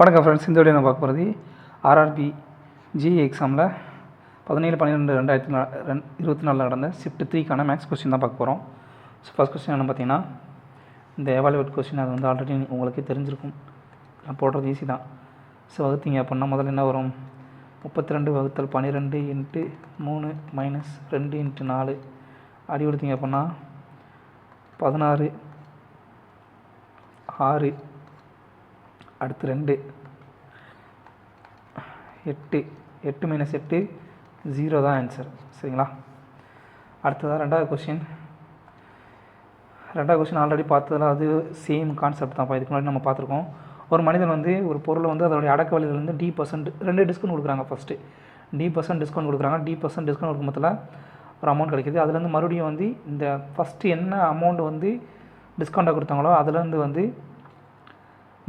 வணக்கம் ஃப்ரெண்ட்ஸ், இந்த வீடியோ நான் பார்க்க போகிறது ஆர்ஆர்பி ஜிஇ எக்ஸாமில் 17/12/2024 நடந்த ஷிஃப்ட் 3க்கான மேக்ஸ் கொஸ்டின் தான் பார்க்க போகிறோம். ஸோ ஃபஸ்ட் கொஸ்டின் என்ன பார்த்தீங்கன்னா, இந்த எவாலுவேட் கொஸ்டின் அது வந்து ஆல்ரெடி உங்களுக்கே தெரிஞ்சிருக்கும். நான் போடுறது ஈஸி தான். ஸோ வகுத்தீங்க அப்படின்னா முதல்ல என்ன வரும், 32 × 12 × 3 - 2 × 4 அடி கொடுத்தீங்க அப்படின்னா 16 6 அடுத்து 2 8 8 - 8 0 தான் ஆன்சர். சரிங்களா? அடுத்ததான் ரெண்டாவது கொஸ்டின் ஆல்ரெடி பார்த்ததில் அது சேம் கான்செப்ட் தான். இதுக்கு முன்னாடி நம்ம பார்த்துருக்கோம். ஒரு மனிதன் வந்து ஒரு பொருளை வந்து அதோடைய அடக்க விலையிலேருந்து D% 2 டிஸ்கவுண்ட் கொடுக்குறாங்க. ஃபஸ்ட்டு D% டிஸ்கவுண்ட் கொடுக்குறாங்க. D% டிஸ்கவுண்ட் கொடுக்கும்போதில் ஒரு அமௌண்ட் கிடைக்கிது. அதுலேருந்து மறுபடியும் வந்து இந்த ஃபஸ்ட்டு என்ன அமௌண்ட் வந்து டிஸ்கவுண்ட்டாக கொடுத்தாங்களோ அதுலேருந்து வந்து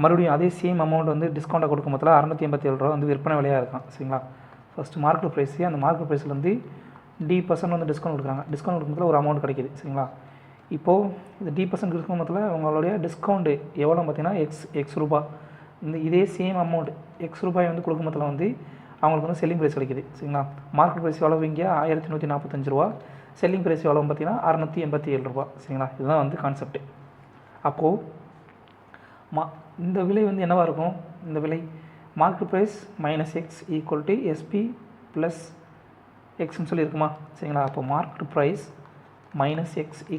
மறுபடியும் அதே சேம் அமௌண்ட் வந்து டிஸ்கவுண்ட்டாக கொடுக்கும் போதில் 687 ரூபா வந்து விற்பனை விலையாக இருக்கான். சரிங்களா? ஃபஸ்ட்டு மார்க்கெட் ப்ரைஸு, அந்த மார்க்கெட் ப்ரைஸ்லேருந்து D% வந்து டிஸ்கவுண்ட் கொடுக்குறாங்க. டிஸ்கவுண்ட் கொடுக்கும்போது ஒரு அமௌண்ட் கிடைக்கிது. சரிங்களா? இப்போது இந்த D% டிஸ்கவுண்ட் போதில் உங்களுடைய டிஸ்கவுண்ட்டு எவ்வளோ பார்த்தீங்கன்னா எக்ஸ் ரூபா. இதே சேம் அமௌண்ட் எக்ஸ் ரூபாய் வந்து கொடுக்கும் போதில் வந்து அவங்களுக்கு வந்து செல்லிங் ப்ரைஸ் கிடைக்கிது. சரிங்களா? மார்க்கெட் ப்ரைஸ் எவ்வளோ இங்கே 1145 ரூபா, செல்லிங் ப்ரைஸ் எவ்வளோ பார்த்தீங்கன்னா 687 ரூபா. சரிங்களா? இதுதான் வந்து கான்செப்ட்டு. அப்போது இந்த விலை வந்து என்னவாக இருக்கும், இந்த விலை மார்க்கெட் ப்ரைஸ் -x = SP + எக்ஸ்ன்னு சொல்லி இருக்குமா? சரிங்களா? அப்போ மார்க்கெட் ப்ரைஸ் -x =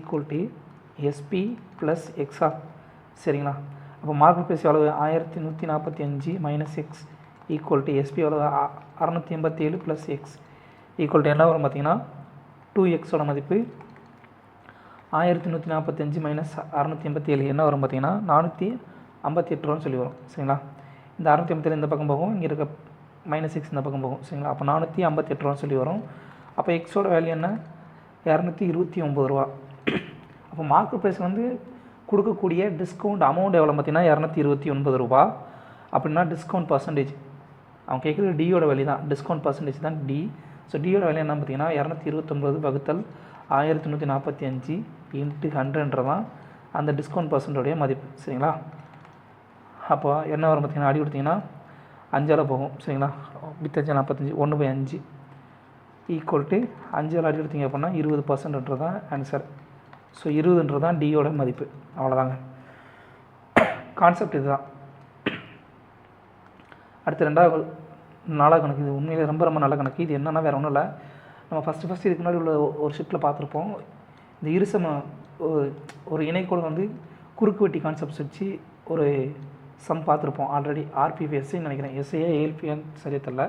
SP + எக்ஸா? சரிங்களா? அப்போ மார்க்கெட் ப்ரைஸ் எவ்வளவு 1145 - x = SP எவ்வளோ 687 + x = என்ன வரும் பார்த்தீங்கன்னா 2x மதிப்பு 1145 - 687 என்ன வரும் பார்த்தீங்கன்னா 458 ரூபான்னு சொல்லி வரும். சரிங்களா? இந்த 687 இந்த பக்கம் போகும், இங்கே இருக்க -x இந்த பக்கம் போகும். சரிங்களா? அப்போ 458 ரூபான்னு சொல்லி வரும். அப்போ எக்ஸோட வேல்யூ என்ன 229 ரூபா. அப்போ மார்க்கெட் ப்ரைஸ் வந்து கொடுக்கக்கூடிய டிஸ்கவுண்ட் அமௌண்ட் எவ்வளோ பார்த்தீங்கன்னா 229 ரூபா. அப்படின்னா டிஸ்கவுண்ட் பர்சன்டேஜ் அவங்க கேட்குறது டியோட வேல்யூ தான், டிஸ்கவுண்ட் பர்சன்டேஜ் தான் டி. ஸோ டியோட வேல்யூ என்ன பார்த்தீங்கன்னா 229 / 1145 × 100 தான் அந்த டிஸ்கவுண்ட் பர்சன்டோடைய மதிப்பு. சரிங்களா? அப்போ என்ன வரும் பார்த்தீங்கன்னா அடி கொடுத்தீங்கன்னா 5ஆல் போகும். சரிங்களா? 45 1/5 = 5ஆல் அடி கொடுத்தீங்க அப்படின்னா 20% தான் ஆன்சர். ஸோ 20 தான் டியோட மதிப்பு. அவ்வளோதாங்க, கான்செப்ட் இதுதான். அடுத்து 4வது கணக்கு. இது உண்மையிலே ரொம்ப நல்ல கணக்கு. இது என்னென்னா வேறு ஒன்றும் இல்லை, நம்ம ஃபஸ்ட்டு இதுக்கு முன்னாடி உள்ள ஒரு ஷிஃப்ட்டில் பார்த்துருப்போம். இந்த இருசம ஒரு இணைக்கோள் வந்து குறுக்கு வெட்டி கான்செப்ட்ஸ் வச்சு ஒரு சம் பார்த்துருப்போம் ஆல்ரெடி. RPFSன்னு நினைக்கிறேன், எஸ்ஐயா ஏஎல்பின்னு சரியாக தெரியல.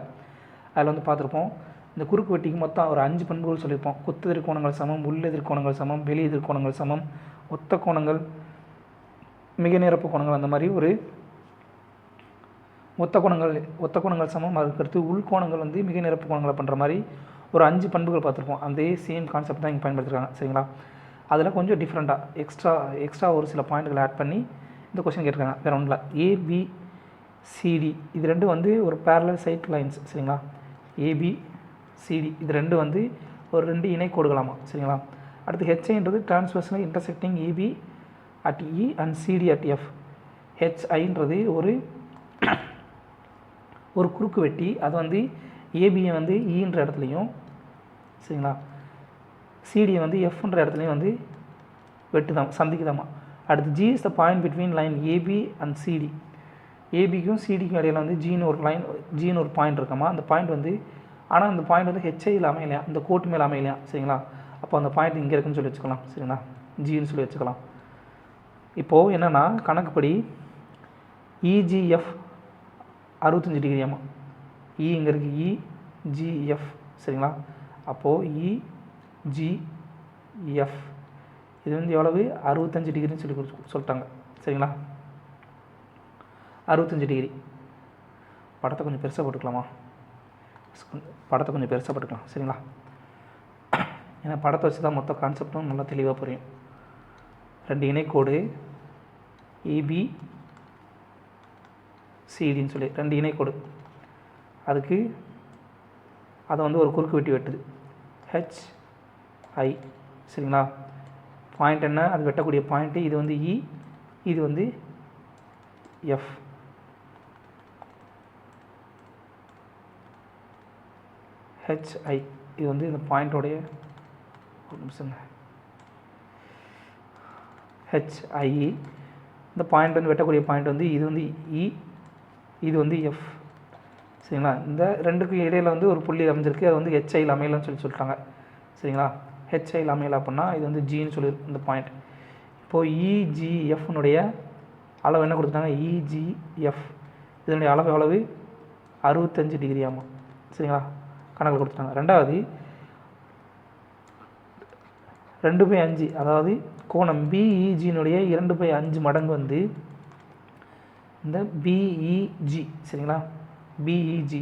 அதில் வந்து பார்த்துருப்போம். இந்த குறுக்கு வெட்டிக்கு மொத்தம் ஒரு 5 பண்புகள் சொல்லியிருப்போம். குத்து எதிர்கோணங்கள் சமம், உள் எதிர்கோணங்கள் சமம், வெளி எதிர்கோணங்கள் சமம், ஒத்த கோணங்கள், மிக நிரப்பு கோணங்கள், அந்த மாதிரி ஒரு ஒத்த கோணங்கள் சமம், அதுக்கடுத்து உள்கோணங்கள் வந்து மிக நிரப்பு கோணங்களை பண்ணுற மாதிரி ஒரு 5 பண்புகள் பார்த்துருப்போம். அதே சேம் கான்செப்ட் தான் இங்கே பயன்படுத்திருக்காங்க. சரிங்களா? அதில் கொஞ்சம் டிஃப்ரெண்ட்டாக எக்ஸ்ட்ரா ஒரு சில பாயிண்ட்களை ஆட் பண்ணி இந்த கொஸ்டின் கேட்டிருக்காங்க. வேறு ஒன்றும் இல்லை, ABCD இது ரெண்டும் வந்து ஒரு பேரலல் சைட் லைன்ஸ். சரிங்களா? ABCD இது ரெண்டும் வந்து ஒரு 2 இணைக்கோடுகளாமா. சரிங்களா? அடுத்து HIன்றது transversal intersecting AB at E and CD at F. HIன்றது ஒரு குறுக்கு வெட்டி, அது வந்து ஏபியை வந்து ஈன்ற இடத்துலையும், சரிங்களா, சிடியை வந்து எஃப்ன்ற இடத்துலையும் வந்து வெட்டுதான் சந்திக்குதாமா. அடுத்து G is the point between line AB and CD. ஏபிக்கும் சிடிக்கும் இடையில வந்து ஜின்னு ஒரு பாயிண்ட் இருக்காமா. அந்த பாயிண்ட் வந்து ஆனால் அந்த பாயிண்ட் வந்து ஹெச்ஐயில் அமையலையா, இந்த கோட்டு மேலே அமையலையா. சரிங்களா? அப்போ அந்த பாயிண்ட் இங்கே இருக்குன்னு சொல்லி வச்சுக்கலாம். சரிங்களா? ஜின்னு சொல்லி வச்சுக்கலாம். இப்போது என்னென்னா கணக்குப்படி EGF 65 டிகிரியாமா. இங்கே இருக்குது EGF. சரிங்களா? அப்போது EGF இது வந்து எவ்வளவு 65 டிகிரின்னு சொல்லி சொல்லிட்டாங்க. சரிங்களா? 65 டிகிரி. படத்தை கொஞ்சம் பெருசாக போட்டுக்கலாமா? சரிங்களா? ஏன்னா படத்தை வச்சு தான் மொத்த கான்செப்டும் நல்லா தெளிவாக புரியும். 2 இணைக்கோடு ABCDன்னு சொல்லி 2 இணைக்கோடு, அதுக்கு அதை வந்து ஒரு குறுக்கு வெட்டி வெட்டுது HI. சரிங்களா? பாயிண்ட் என்ன, அது வெட்டக்கூடிய பாயிண்ட்டு இது வந்து E, இது வந்து F. ஹெச்ஐ இது வந்து இந்த பாயிண்டோடைய ஒரு நிமிஷங்க ஹெச்ஐ இந்த பாயிண்ட் வந்து வெட்டக்கூடிய பாயிண்ட் வந்து இது வந்து இ இது வந்து எஃப் சரிங்களா. இந்த ரெண்டுக்கும் இடையில் வந்து ஒரு புள்ளி அமைஞ்சிருக்கு, அது வந்து ஹெச்ஐயில் அமையலன்னு சொல்லிட்டாங்க சரிங்களா. ஹெச்ஐயில் அமையல அப்படின்னா இது வந்து ஜின்னு சொல்லி இந்த பாயிண்ட். இப்போது இஜிஎஃப்னுடைய அளவு என்ன கொடுத்துட்டாங்க, இஜிஎஃப் இதனுடைய அளவு எவ்வளவு 65 டிகிரி ஆமாம் சரிங்களா, கணக்கில் கொடுத்துட்டாங்க. ரெண்டாவது 2/5 அதாவது கோணம் பிஇஜினுடைய 2/5 மடங்கு வந்து இந்த பிஇஜி சரிங்களா. பிஇஜி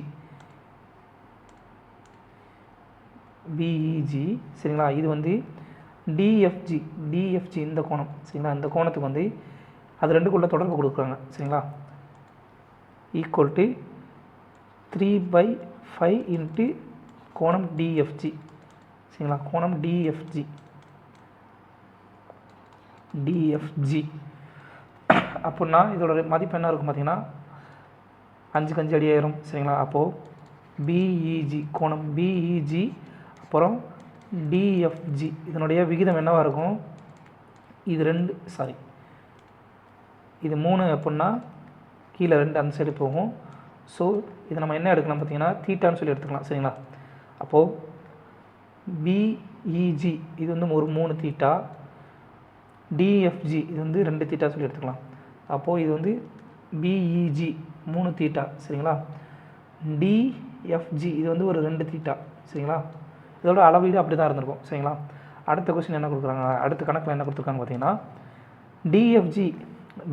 சரிங்களா. இது வந்து டிஎஃப்ஜி இந்த கோணம் சரிங்களா. இந்த கோணத்துக்கு வந்து அது ரெண்டுக்குள்ள தொடர்பு கொடுக்குறாங்க சரிங்களா. ஈக்குவல் டு 3/5 இன்ட்டு கோணம் டிஎஃப்ஜி சரிங்களா. கோணம் டிஎஃப்ஜி அப்படின்னா இதோட மதிப்பு என்ன இருக்கும் பார்த்தீங்கன்னா 5 5 அடி ஆயிரும் சரிங்களா. அப்போது பிஇஜி கோணம் பிஇஜி அப்புறம் டிஎஃப்ஜி இதனுடைய விகிதம் என்னவாக இருக்கும், இது 3 அப்படின்னா கீழே 2 அந்த சைடு போகும். ஸோ இதை நம்ம என்ன எடுக்கலாம் பார்த்தீங்கன்னா தீட்டான்னு சொல்லி எடுத்துக்கலாம் சரிங்களா. அப்போது பிஇஜி இது வந்து ஒரு 3 தீட்டா, டிஎஃப்ஜி இது வந்து 2 தீட்டா சொல்லி எடுத்துக்கலாம். அப்போது இது வந்து பிஇஜி 3 தீட்டா சரிங்களா. டிஎஃப்ஜி இது வந்து ஒரு 2 தீட்டா சரிங்களா. இதோட அளவீடு அப்படி தான் இருந்திருக்கும் சரிங்களா. அடுத்த கொஸ்டின் என்ன கொடுக்குறாங்க, அடுத்த கணக்கில் என்ன கொடுத்துருக்காங்க பார்த்தீங்கன்னா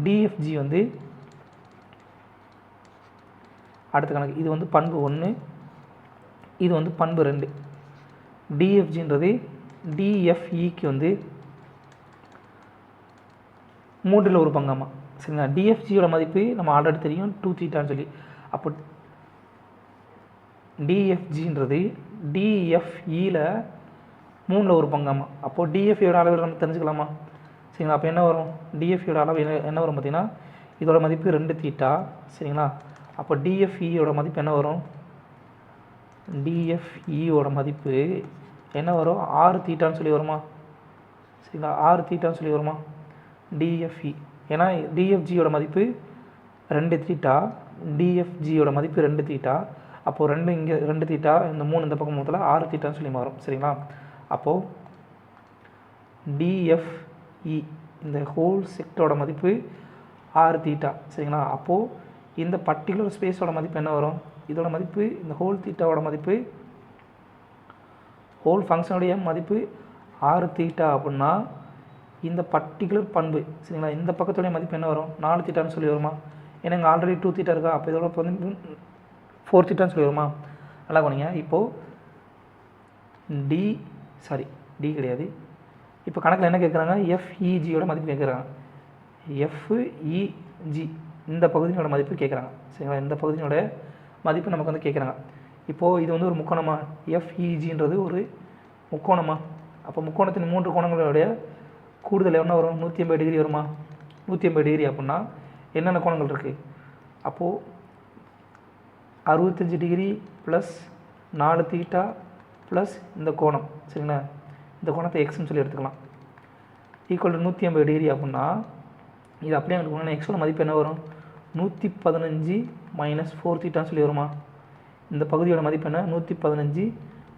டிஎஃப்ஜி வந்து அடுத்த கணக்கு இது வந்து பண்பு 1, இது வந்து பண்பு 2. டிஎஃப்ஜின்றது டிஎஃப்இக்கு வந்து 3ல் ஒரு பங்காமா சரிங்களா. டிஎஃப்ஜியோட மதிப்பு நம்ம ஆல்ரெடி தெரியும் 2 தீட்டான்னு சொல்லி. அப்போ டிஎஃப்ஜின்றது டிஎஃப்இயில் 3ல் ஒரு பங்காமா. அப்போது டிஎஃப்இயோட அளவு நம்ம தெரிஞ்சுக்கலாமா சரிங்களா. அப்போ என்ன வரும், டிஎஃப்இயோட அளவு என்ன வரும் பார்த்தீங்கன்னா இதோட மதிப்பு 2 தீட்டா சரிங்களா. அப்போ டிஎஃப்இயோட மதிப்பு என்ன வரும், டிஎஃப்இயோட மதிப்பு என்ன வரும் 6 தீட்டான்னு சொல்லி வருமா சரிங்களா. 6 தீட்டான்னு சொல்லி வருமா டிஎஃப்இ. ஏன்னா டிஎஃப்ஜியோட மதிப்பு 2 தீட்டா, டிஎஃப்ஜியோட மதிப்பு 2 தீட்டா. அப்போது 2 இங்கே 2 தீட்டா, இந்த 3 இந்த பக்கம் மொத்தத்தில் 6 தீட்டான்னு சொல்லி மாறும் சரிங்களா. அப்போது டிஎஃப்இ இந்த ஹோல் செக்டரோட மதிப்பு 6 தீட்டா சரிங்களா. அப்போது இந்த பர்டிகுலர் ஸ்பேஸோட மதிப்பு என்ன வரும், இதோட மதிப்பு இந்த ஹோல் தீட்டாவோட மதிப்பு ஹோல் ஃபங்க்ஷனுடைய மதிப்பு 6 தீட்டா அப்படின்னா இந்த பர்டிகுலர் பண்பு சரிங்களா இந்த பக்கத்துடைய மதிப்பு என்ன வரும் 4 தீட்டான்னு சொல்லி வருமா. ஏன்னா இங்கே ஆல்ரெடி 2 தீட்டா இருக்கா, அப்போ இதோட வந்து 4 தீட்டான்னு சொல்லி வருமா. நல்லா போனீங்க. இப்போது டி கிடையாது. இப்போ கணக்கில் என்ன கேட்குறாங்க, எஃப்இஜியோட மதிப்பு கேட்குறாங்க. எஃப்இஜி இந்த பகுதியோட மதிப்பு கேட்குறாங்க சரிங்களா. இந்த பகுதியோட மதிப்பு நமக்கு வந்து கேட்குறாங்க. இப்போது இது வந்து ஒரு முக்கோணமா, எஃப்இஜின்றது ஒரு முக்கோணமா. அப்போ முக்கோணத்தின் 3 கோணங்களுடைய கூடுதல் என்ன வரும் 180 டிகிரி வருமா. 180 டிகிரி அப்படின்னா என்னென்ன கோணங்கள் இருக்குது, அப்போது 65 டிகிரி ப்ளஸ் 4 தீட்டா ப்ளஸ் இந்த கோணம் சரிங்களா. இந்த கோணத்தை எக்ஸ்ன்னு சொல்லி எடுத்துக்கலாம். ஈக்குவல் டு 180 டிகிரி அப்படின்னா இது அப்படியே எடுத்துக்கணும். எக்ஸோட மதிப்பு என்ன வரும் 115 மைனஸ் 4 தீட்டான்னு சொல்லி வருமா. இந்த பகுதியோட மதிப்பு என்ன 115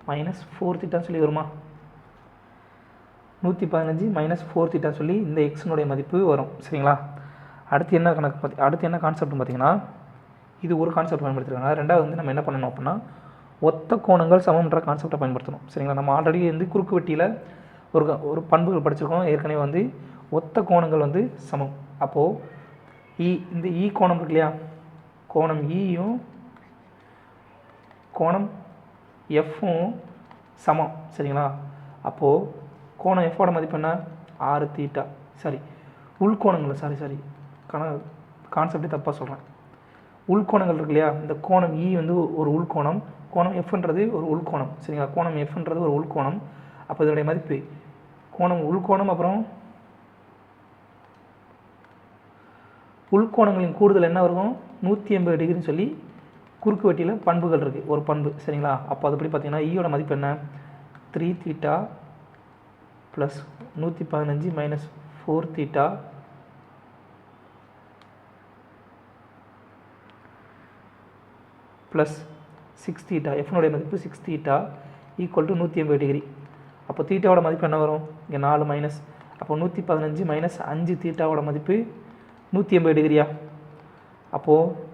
மைனஸ் 4 தீட்டான்னு சொல்லி வருமா. 115 மைனஸ் 4 தீட்டான்னு சொல்லி இந்த எக்ஸினுடைய மதிப்பு வரும் சரிங்களா. அடுத்து என்ன கான்செப்ட்னு பார்த்தீங்கன்னா இது ஒரு கான்செப்ட் பயன்படுத்திருக்காங்க. ரெண்டாவது வந்து நம்ம என்ன பண்ணணும் அப்படின்னா ஒத்த கோணங்கள் சமம்ன்ற கான்செப்டை பயன்படுத்தணும் சரிங்களா. நம்ம ஆல்ரெடி வந்து குறுக்கு வெட்டியில் ஒரு பண்புகள் படிச்சிருக்கோம் ஏற்கனவே. வந்து ஒத்த கோணங்கள் வந்து சமம். அப்போது இந்த கோணம் இருக்கு இல்லையா, கோணம் ஈயும் கோணம் எஃப்பும் சமம் சரிங்களா. அப்போது கோணம் எஃப்போட மதிப்பு என்ன 6 தீட்டா. உள்கோணங்கள் கான்செப்டே தப்பாக சொல்கிறேன். உள்கோணங்கள் இருக்கு இல்லையா, இந்த கோணம் இ வந்து ஒரு உள்கோணம், கோணம் எஃப்ன்றது ஒரு உள்கோணம் சரிங்களா. கோணம் எஃப்ன்றது ஒரு உள்கோணம். அப்போ இதனுடைய மதிப்பு கோணம் உள்கோணம் அப்புறம் உள்கோணங்களின் கூடுதல் என்ன வரும் 180 டிகிரின்னு சொல்லி குறுக்கு வெட்டியில் பண்புகள் இருக்குது, ஒரு பண்பு சரிங்களா. அப்போ அது எப்படி பார்த்தீங்கன்னா ஈயோட மதிப்பு என்ன, 3 θ ப்ளஸ் 115 மைனஸ் 4 θ ப்ளஸ் 6 θ, எஃப்னுடைய மதிப்பு 6 θ ஈக்குவல் டு 180 டிகிரி. அப்போ தீட்டாவோட மதிப்பு என்ன வரும், இங்கே 4 மைனஸ், அப்போ 115 மைனஸ் 5 தீட்டாவோட மதிப்பு 180 டிகிரியா. அப்போது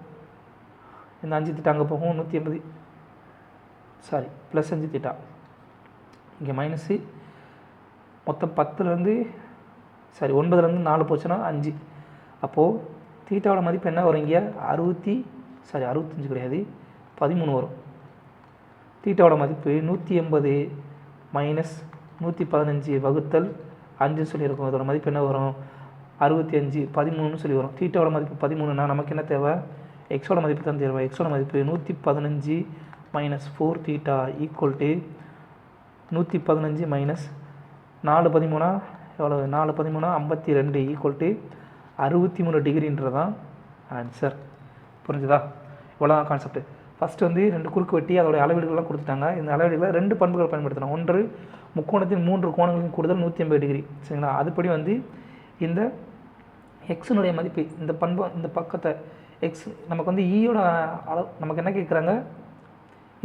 இந்த 5 தீட்டா அங்கே போகும், 180 சாரி ப்ளஸ் 5 தீட்டா, இங்கே மைனஸு, மொத்தம் 10லேருந்து சாரி 9லேருந்து 4 போச்சுன்னா 5. அப்போது தீட்டாவோட மதிப்பு என்ன வரும், இங்கே 65 கிடையாது 13 வரும். தீட்டாவோட மதிப்பு 180 மைனஸ் 115 வகுத்தல் 5 சொல்லியிருக்கோம். இதோட மதிப்பு என்ன வரும், 65 13 சொல்லி வரும். தீட்டாவோட மதிப்பு 13னா நமக்கு என்ன தேவை, எக்ஸோட மதிப்பு தான் தேவை. எக்ஸோட மதிப்பு 115 மைனஸ் 4 θ ஈக்குவல் டு 115 மைனஸ் 4 13 எவ்வளோ, 4 13 52 ஈக்குவல் டு 63 டிகிரின்றதான் ஆன்சர். புரிஞ்சுதா, இவ்வளோதான் கான்செப்ட். ஃபஸ்ட்டு வந்து 2 குறுக்கு வெட்டி அதோடைய அளவீடுகள்லாம் கொடுத்துட்டாங்க. இந்த அளவீடுகளில் 2 பண்புகள் பயன்படுத்தணும். ஒன்று முக்கோணத்தின் 3 கோணங்களின் கூடுதல் 180 டிகிரி சரிங்களா. அதுபடி வந்து இந்த எக்ஸினுடைய மதிப்பு, இந்த பண்பு இந்த பக்கத்தை எக்ஸ் நமக்கு வந்து ஈயோட அளவு நமக்கு என்ன கேட்குறாங்க,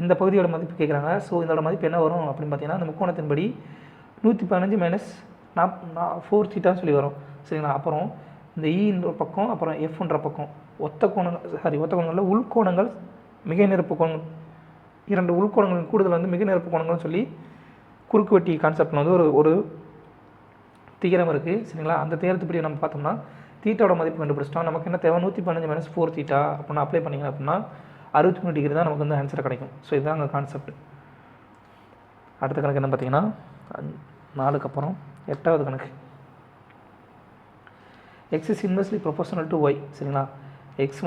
இந்த பகுதியோட மதிப்பு கேட்குறாங்க. ஸோ இதோட மதிப்பு என்ன வரும் அப்படின்னு பார்த்தீங்கன்னா, இந்த முக்கோணத்தின்படி 115 மைனஸ் 4 θன்னு சொல்லி வரும் சரிங்களா. அப்புறம் இந்த ஈன்ற பக்கம் அப்புறம் எஃப்ன்ற பக்கம் ஒத்த கோணங்களில் உள்கோணங்கள் மிக நிரப்பு கோணங்கள், 2 உள்கோணங்களின் கூடுதல் வந்து மிக நிரப்பு கோணங்கள்னு சொல்லி குறுக்கு வெட்டி கான்செப்டில் வந்து ஒரு தியரம் இருக்குது சரிங்களா. அந்த தியரத்துப்படி நம்ம பார்த்தோம்னா தீட்டாவோட மதிப்பு கண்டுபிடிச்சிட்டோம். நமக்கு என்ன தேவை, 115 மைனஸ் 4 θ அப்படின்னா அப்ளை பண்ணிங்க அப்படின்னா 63 டிகிரி தான் நமக்கு வந்து ஆன்சர் கிடைக்கும். ஸோ இதுதான் அங்கே கான்செப்ட். அடுத்த கணக்கு என்ன பார்த்தீங்கன்னா 4க்கு அப்புறம் 8வது கணக்கு. X is inversely proportional to Y சரிங்களா. எக்ஸ்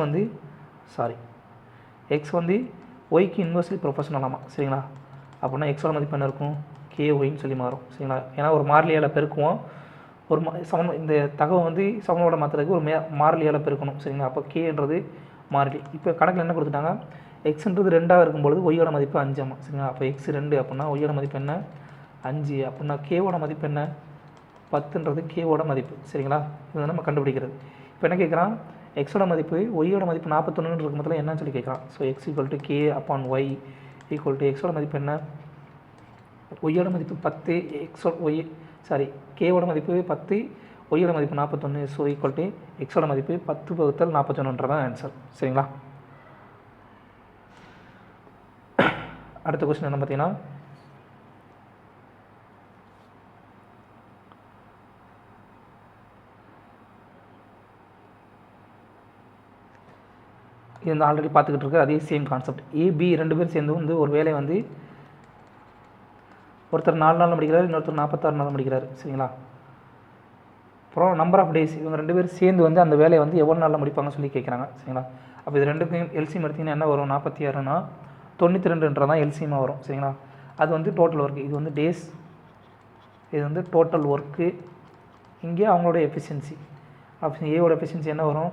வந்து ஒய்க்கு இன்வெர்ஸ்லி ப்ரொபோஷனலாமா சரிங்களா. அப்படின்னா எக்ஸோட மதிப்பு என்ன இருக்கும், கே ஒய்ன்னு சொல்லி மாறும் சரிங்களா. ஏன்னா ஒரு மாறிலியால் பெருக்குவோம், ஒரு இந்த தகவல் வந்து சமனோட மாற்றுறதுக்கு ஒரு மாறிலியால் பெருக்கணும் சரிங்களா. அப்போ கேன்றது மாறிலி. இப்போ கணக்கில் என்ன கொடுத்துட்டாங்க, எக்ஸ்ன்றது 2ஆக இருக்கும்பொழுது ஒய்யோட மதிப்பு 5 சரிங்களா. அப்போ எக்ஸ் 2 அப்படின்னா ஒய்யோட மதிப்பு என்ன 5 அப்படின்னா கேவோட மதிப்பு என்ன 10ன்றது கேவோட மதிப்பு சரிங்களா. இதை நம்ம கண்டுபிடிக்கிறது. இப்போ என்ன கேட்குறான், எக்ஸோட மதிப்பு ஒய்யோட மதிப்பு 41 இருக்கும் போதில் என்னன்னு சொல்லி கேட்குறான். So X equal to K upon Y equal to எக்ஸோட மதிப்பு என்ன, ஒய்யோட மதிப்பு 10, கேவோட மதிப்பு 10, ஒய்யோட மதிப்பு 41. ஸோ ஈக்குவல் டு எக்ஸோட மதிப்பு 10/41ன்றதான் ஆன்சர் சரிங்களா. அடுத்த கொஸ்டின் என்ன பார்த்தீங்கன்னா, இது வந்து ஆல்ரெடி பார்த்துக்கிட்டு இருக்கு அதே சேம் கான்செப்ட். ஏபி 2 பேர் சேர்ந்து வந்து ஒரு வேலையை வந்து ஒருத்தர் 4 நாளில் முடிக்கிறார், இன்னொருத்தர் 46 நாளில் முடிக்கிறார் சரிங்களா. அப்புறம் நம்பர் ஆஃப் டேஸ், இவங்க 2 பேர் சேர்ந்து வந்து அந்த வேலையை வந்து எவ்வளோ நாளில் முடிப்பாங்கன்னு சொல்லி கேட்குறாங்க சரிங்களா. அப்போ இது 2க்கும் எல்சிஎம் எடுத்திங்கன்னா என்ன வரும், 46னா 92ன்றதான் எல்சிஎம்மாக வரும் சரிங்களா. அது வந்து டோட்டல் ஒர்க்கு, இது வந்து டேஸ், இது வந்து டோட்டல் ஒர்க்கு. இங்கே அவங்களோட எஃபிஷியன்சி, ஆப்ஷன் ஏவோட எஃபிஷியன்சி என்ன வரும்,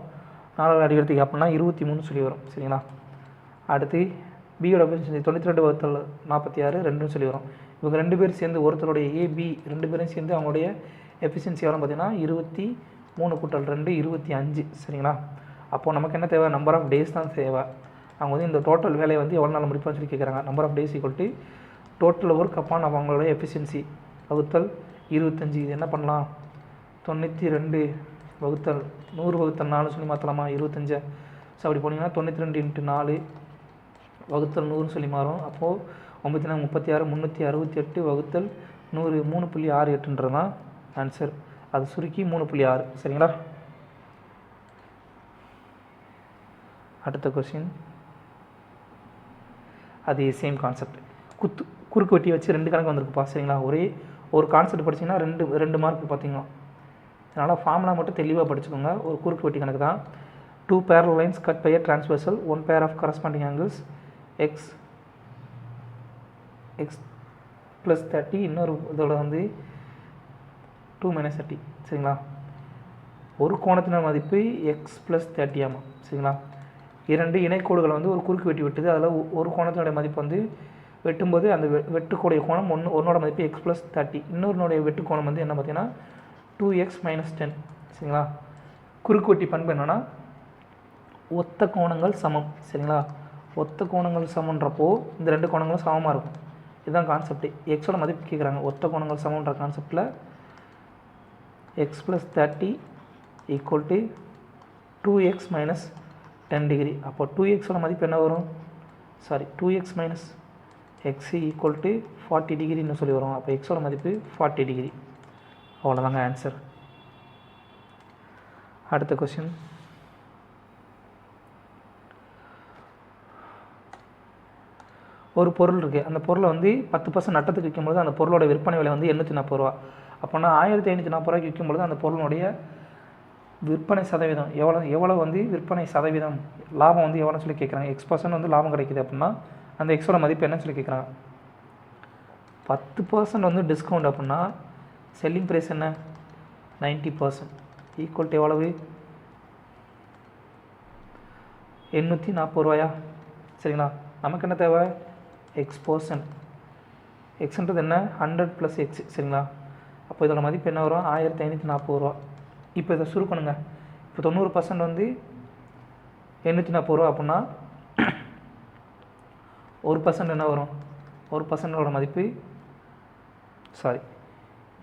4 அடிக்கிறதுக்கு அப்படின்னா 23 சொல்லி வரும் சரிங்களா. அடுத்து பியோட எஃபிஷியன்சி 92/46 2ன்னு சொல்லி வரும். இவங்க 2 பேர் சேர்ந்து ஒருத்தருடைய ஏபி 2 பேரும் சேர்ந்து அவங்களுடைய எஃபிஷியன்சி வரும் பார்த்தீங்கன்னா 23 கூட்டல் 2 25 சரிங்களா. அப்போது நமக்கு என்ன தேவை, நம்பர் ஆஃப் டேஸ் தான் தேவை. அவங்க வந்து இந்த டோட்டல் வேலையை வந்து எவ்வளோ நாள் முடிப்பான்னு சொல்லி கேட்குறாங்க. Number of days equal to total work upon அவங்களோட எஃபிஷியன்சி வகுத்தல் 25. இது என்ன பண்ணலாம், 92 வகுத்தல் 100/4 சொல்லி மாற்றலாமா 25. ஸோ அப்படி போனீங்கன்னா 92 × 4 வகுத்தல் 100 சொல்லி மாறும். அப்போது 9 36 368 வகுத்தல் 100 3.68 தான் ஆன்சர். அது சுருக்கி 3.6 சரிங்களா. அடுத்த கொஸ்டின் அது சேம் கான்செப்ட். குறுக்கு வெட்டி வச்சு 2 கணக்கு வந்திருக்குப்பா சரிங்களா. ஒரு கான்செப்ட் படிச்சிங்கன்னா 2 மார்க் பார்த்தீங்கன்னா. அதனால் ஃபார்முலா மட்டும் தெளிவாக படிச்சுக்கோங்க. ஒரு குறுக்கு வெட்டி கணக்கு தான். 2 parallel lines cut by a transversal, 1 pair of corresponding angles x plus 30, இன்னொரு இதோட வந்து 2 - 30 சரிங்களா. ஒரு கோணத்தின மதிப்பு x plus 30 ஆமாம் சரிங்களா. 2 இணைக்கோடுகளை வந்து ஒரு குறுக்கு வெட்டி வெட்டுது. அதில் ஒரு கோணத்தினுடைய மதிப்பு வந்து வெட்டும்போது அந்த வெட்டுக்கூடிய கோணம் ஒன்னோட மதிப்பு x + 30. இன்னொருனுடைய வெட்டு கோணம் வந்து என்ன பார்த்தீங்கன்னா 2x - 10. சரிங்களா? குறுக்கு வெட்டி பண்பு என்னென்னா ஒத்த கோணங்கள் சமம். சரிங்களா? ஒத்த கோணங்கள் சமன்றப்போ இந்த 2 கோணங்களும் சமமாக இருக்கும். இதுதான் கான்செப்ட். எக்ஸோட மதிப்பு கேட்குறாங்க. ஒத்த கோணங்கள் சமன்ற கான்செப்டில் x + 30 = 2x - 10 டிகிரி. அப்போ 2xோட மதிப்பு என்ன வரும்? 2x - x = 40 டிகிரின்னு சொல்லி வரும். அப்போ எக்ஸோட மதிப்பு 40 டிகிரி. அவ்வளோதாங்க ஆன்சர். அடுத்த கொஸ்டின். ஒரு பொருள் இருக்குது. அந்த பொருளை வந்து 10% நட்டத்துக்கு விற்கும்போது அந்த பொருளோட விற்பனை விலை வந்து 840 ரூபா. அப்போனா 1540 ரூபாய்க்கு விற்கும்பொழுது அந்த பொருளுடைய விற்பனை சதவீதம் எவ்வளோ வந்து விற்பனை சதவீதம் லாபம் வந்து எவ்வளோன்னு சொல்லி கேட்குறாங்க. X% வந்து லாபம் கிடைக்குது அப்படின்னா அந்த எக்ஸோட மதிப்பு என்னன்னு சொல்லி கேட்குறாங்க. 10% வந்து டிஸ்கவுண்ட் அப்படின்னா செல்லிங் ப்ரைஸ் என்ன 90% ஈக்குவல் எவ்வளவு 840 ரூபாயா? சரிங்களா? நமக்கு என்ன தேவை X%. எக்ஸ்ன்றது என்ன 100 + X. சரிங்களா? அப்போ இதோட மதிப்பு என்ன வரும் 1540 ரூபா. இப்போ இதை சுருக்கணுங்க. இப்போ 90% வந்து 840 ரூபா அப்படின்னா 1% என்ன வரும் 1%ஓட மதிப்பு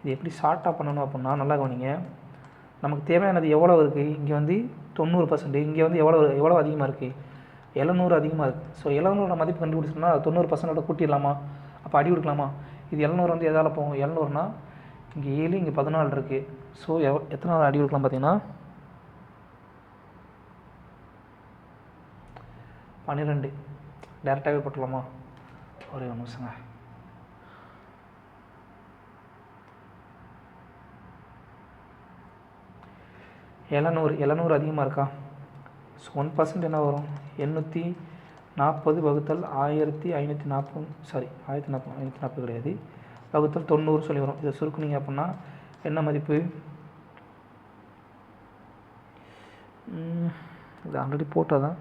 இது எப்படி ஷார்ட்டாக பண்ணணும் அப்படின்னா நல்லா கவனிங்க. நமக்கு தேவையானது எவ்வளோ இருக்குது? இங்கே வந்து 90%. இங்கே வந்து எவ்வளோ அதிகமாக இருக்குது 700 அதிகமாக இருக்குது. ஸோ 700ஓட மதிப்பு கண்டுபிடிச்சோம்னா 90%ஓட கூட்டிடலாமா? அப்போ அடி கொடுக்கலாமா? இது 700 வந்து எதால் போகும்? 700னா இங்கே 7 இங்கே 14 இருக்குது. ஸோ எத்தனை நாள் அடி கொடுக்கலாம் பார்த்தீங்கன்னா 12 டேரெக்டாகவே போட்டுடலாமா? ஒரே ஒரு நிமிஷங்க. எழுநூறு அதிகமாக இருக்கா? ஸோ 1% என்ன வரும் 840 / 1540. 1540 கிடையாது வகுத்தல் 90 சொல்லி வரும். இதை சுருக்குனீங்க அப்படின்னா என்ன மதிப்பு? இது ஆல்ரெடி போட்டால் தான்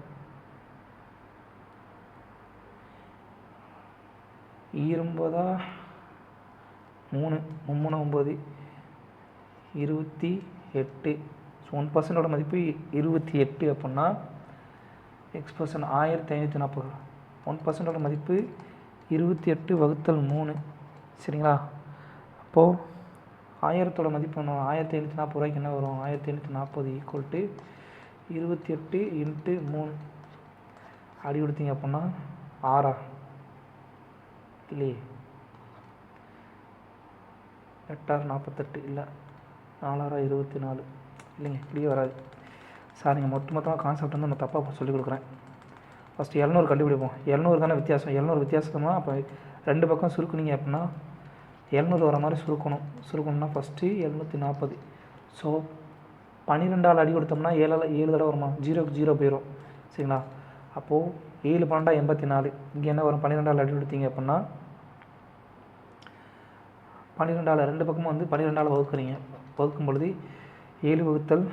20 3 9 28. ஸோ 1%ஓட மதிப்பு 28 அப்படின்னா X% 1540. 1%ஓட மதிப்பு 28 வகுத்தல் 3. சரிங்களா? அப்போது 1000ஓட மதிப்பு என்ன? 1540 ரூபாய்க்கு என்ன வரும்? 1540 = 28 × 3 அடி கொடுத்தீங்க அப்படின்னா 6 இல்லையே 8 48 இல்லை 4 24 இல்லைங்க இப்படியே வராது. நீங்கள் மொத்தமாக கான்செப்ட் வந்து நான் தப்பாக சொல்லிக் கொடுக்குறேன். ஃபஸ்ட்டு 700 கண்டுபிடிப்போம். 700 தானே வித்தியாசம். 700 வித்தியாசமாக அப்போ 2 பக்கம் சுருக்குனீங்க அப்படின்னா 700 வர மாதிரி சுருக்கணும்னா ஃபஸ்ட்டு 740. ஸோ 12ஆல் அடி கொடுத்தோம்னா 7 தடவை வருமா? 0க்கு 0 போயிடும். சரிங்களா? அப்போது 7 12 84. இங்கே என்ன வரும்? 12ஆல் அடி கொடுத்தீங்க அப்படின்னா 12ஆல் 2 பக்கமும் வந்து 12ஆல் வகுக்கிறீங்க. வகுக்கும் பொழுது 7 வகுத்தல்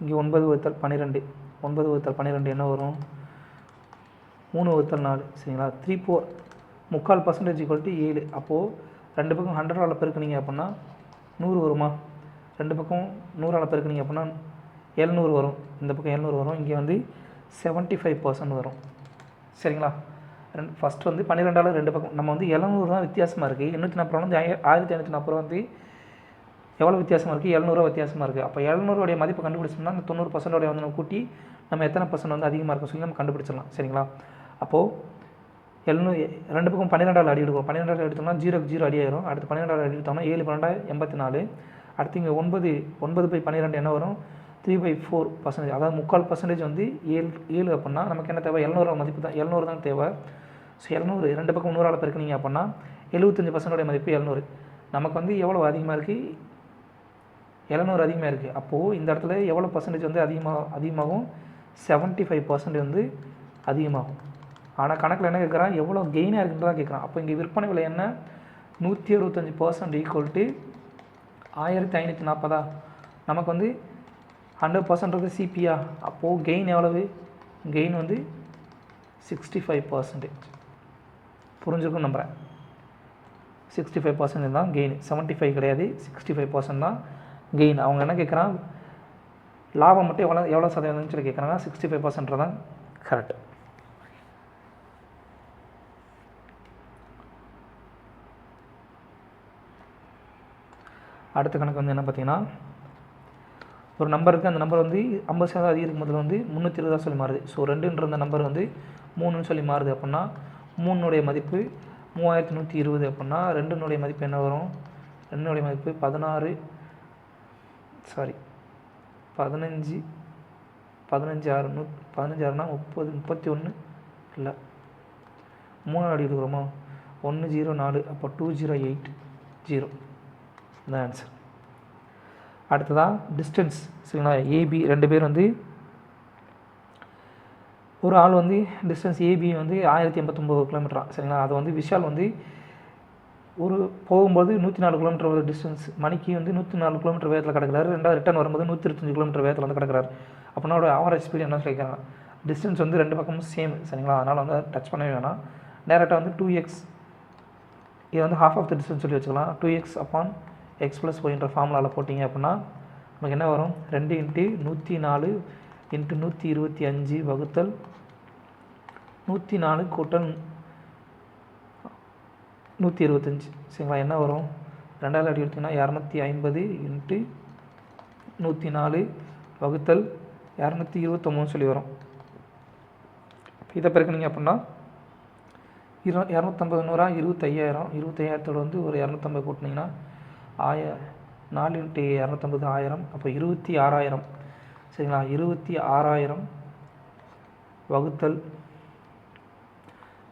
இங்கே 9 வகுத்தல் 12. 9 வகுத்தல் 12 என்ன வரும்? 3 வகுத்தல் 4. சரிங்களா? 3/4 3/4% = 7. அப்போது 2 பக்கம் 100ஆல் பெருக்குனீங்க அப்படின்னா 100 வருமா? 2 பக்கம் 100ஆல் பெருக்குனீங்க அப்படின்னா 700 வரும். இந்த பக்கம் 700 வரும். இங்கே வந்து 75% வரும். சரிங்களா? ஃபஸ்ட்டு வந்து 12ஆல் 2 பக்கம் நம்ம வந்து 700 தான் வித்தியாசமாக இருக்குது. 840 வந்து 1540 வந்து எவ்வளோ வித்தியாசமாக இருக்குது? 700 வித்தியாசமாக இருக்குது. அப்போ 700 மதிப்பு கண்டுபிடிச்சோம்னா அந்த 90% வந்து நம்ம கூட்டி நம்ம எத்தனை % வந்து அதிகமாக இருக்கும் சொல்லி நம்ம கண்டுபிடிச்சிடலாம். சரிங்களா? அப்போது 700 2 பக்கம் 12ஆல் அடி எடுக்கும். 12ஆல் எடுத்தோம்னா 0க்கு 0 அடி ஆயிரும். அடுத்து 12ஆல் அடி எடுத்தோம்னா 7 12 84. அடுத்து இங்கே 9/12 என்ன வரும்? 3/4%. அதாவது 3/4% வந்து 7 அப்படின்னா நமக்கு என்ன தேவை? 700 மதிப்பு தான் 700 தான் தேவை. ஸோ 700 2 பக்கம் 100ஆல் பெருக்குனீங்க அப்படின்னா 75% மதிப்பு 700. நமக்கு வந்து எவ்வளோ அதிகமாக இருக்குது? 700 அதிகமாக இருக்குது. அப்போது இந்த இடத்துல எவ்வளோ % வந்து அதிகமாகும்? 75% வந்து அதிகமாகும். ஆனால் கணக்கில் என்ன கேட்குறான்? எவ்வளோ கெயினாக இருக்குன்றதான் கேட்குறான். அப்போ இங்கே விற்பனை விலை என்ன? 165% = 1540. நமக்கு வந்து 100% சிபியா. அப்போது கெயின் எவ்வளவு? கெயின் வந்து 65%. புரிஞ்சுருக்கும் நம்புகிறேன். 65% தான் கெயின், 75 கிடையாது, 65% தான் கெயின். அவங்க என்ன கேட்குறான், லாபம் மட்டும் எவ்வளோ சதவீதம்னு சொல்லி கேட்குறாங்க. 65% தான் கரெக்ட். அடுத்த கணக்கு வந்து என்ன பார்த்தீங்கன்னா, ஒரு நம்பர் இருக்குது, அந்த நம்பர் வந்து 50% அதிகரிக்கும் முதல்ல வந்து 320 சொல்லி மாறுது. ஸோ 2ன்ற நம்பர் வந்து 3ன்னு சொல்லி மாறுது அப்படின்னா 3னுடைய மதிப்பு 3120 அப்படின்னா 2னுடைய மதிப்பு என்ன வரும்? 2னுடைய மதிப்பு 15 6 15 30 31 இல்லை 3 அடி எடுக்கிறோமா, 104, அப்போ 2080 தான் ஆன்சர். அடுத்ததான் டிஸ்டன்ஸ், சரிங்களா? ஏபி 2 பேர் வந்து, ஒரு ஆள் வந்து டிஸ்டன்ஸ் ஏபி வந்து 1089 கிலோமீட்டரா, சரிங்களா? அது வந்து விஷால் வந்து ஒரு போகும்போது 104 கிலோமீட்டர் டிஸ்டன்ஸ், மணிக்கு வந்து 104 கிலோமீட்டர் வேகத்தில் கிடக்கிறாரு. ரெண்டாவது ரிட்டர்ன் வரும்போது 125 கிலோமீட்டர் வேகத்தில் வந்து கிடக்கிறாரு. அப்படின்னா அவரோட ஆவரேஜ் ஸ்பீடு என்ன சொல்லிக்கிறாங்க? டிஸ்டன்ஸ் வந்து 2 பக்கமும் சேம், சரிங்களா? அதனால் வந்து டச் பண்ணவே வேணாம். டேரெக்டாக வந்து 2x, இது வந்து half ஆஃப் த டிஸ்டன்ஸ் சொல்லி வச்சுக்கலாம். 2x upon x + y ஃபார்முலாவில் போட்டிங்க அப்படின்னா நமக்கு என்ன வரும்? 2 × 104 × 125 வகுத்தல் 104 கூட்டல் 125, சரிங்களா? என்ன வரும்? 2ஆல் அடி எடுத்திங்கன்னா 250 × 104 வகுத்தல் 229 சொல்லி வரும். இதை பெருக்குனிங்க அப்படின்னா 250 100 25,000, 25,000 வந்து ஒரு 250 கூட்டினீங்கன்னா 4 × 250 1000, அப்போ 26,000, சரிங்களா? 26,000 வகுத்தல்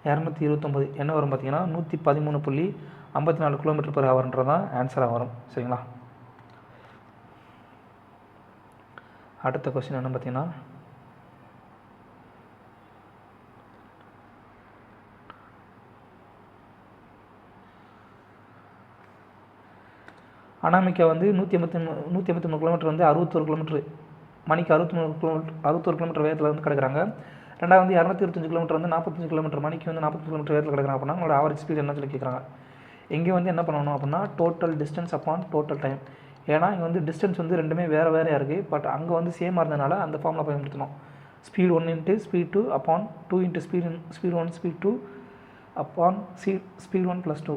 229 என்ன வரும் பார்த்தீங்கன்னா 113.54 km/h தான் ஆன்சராக வரும், சரிங்களா? அடுத்த கொஸ்டின் என்ன பார்த்தீங்கன்னா, அனாமிகா வந்து 183 கிலோமீட்டர் வந்து 61 கிலோமீட்டர் மணிக்கு 61 கிலோமீட்டர் வேகத்தில் வந்து கிடக்குறாங்க. ரெண்டாவது வந்து 225 கிலோமீட்டர் வந்து 45 கிலோமீட்டர் மணிக்கு வந்து 40 கிலோமீட்டர் வேகத்தில் கிடக்குறாங்க அப்படின்னா உங்களோட ஆவரேஜ் ஸ்பீட் என்ன சொல்லி கேட்குறாங்க. இங்கே வந்து என்ன பண்ணணும் அப்படின்னா total distance upon total time. ஏன்னா இங்கே வந்து டிஸ்டன்ஸ் வந்து ரெண்டுமே வேறையாக இருக்குது. பட் அங்கே வந்து சேமாக இருந்ததுனால அந்த ஃபார்முலா பயன்படுத்தணும். Speed 1 × speed 2 upon 2 × speed 1 speed 2 upon speed 1 + 2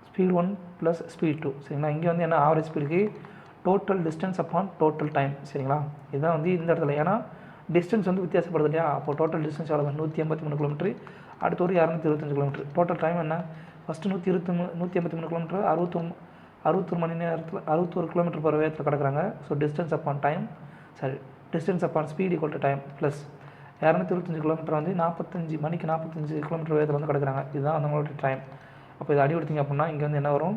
speed 1 + speed 2, சரிங்களா? இங்கே வந்து என்ன ஆவரேஜ் ஸ்பீடுக்கு total distance upon total time, சரிங்களா? இதுதான் வந்து இந்த இடத்துல, ஏன்னா டிஸ்டன்ஸ் வந்து வித்தியாசப்படுது இல்லையா? அப்போ டோட்டல் டிஸ்டன்ஸ் எவ்வளோ? 183 கிலோமீட்டர், அடுத்து ஒரு 225 கிலோமீட்டர். டோட்டல் டைம் என்ன? ஃபஸ்ட்டு 183 கிலோமீட்டர் 61 மணி நேரத்தில் 61 கிலோமீட்டர் வேகத்தில் கிடக்குறாங்க. So distance upon time, distance upon speed equal to time plus 225 kilometre வந்து 45 மணிக்கு 45 கிலோமீட்டர் வேகத்தில் வந்து கிடக்குறாங்க. இதுதான் அவங்களோட டைம். அப்போ இதை அடி கொடுத்தீங்க அப்படின்னா இங்கே வந்து என்ன வரும்?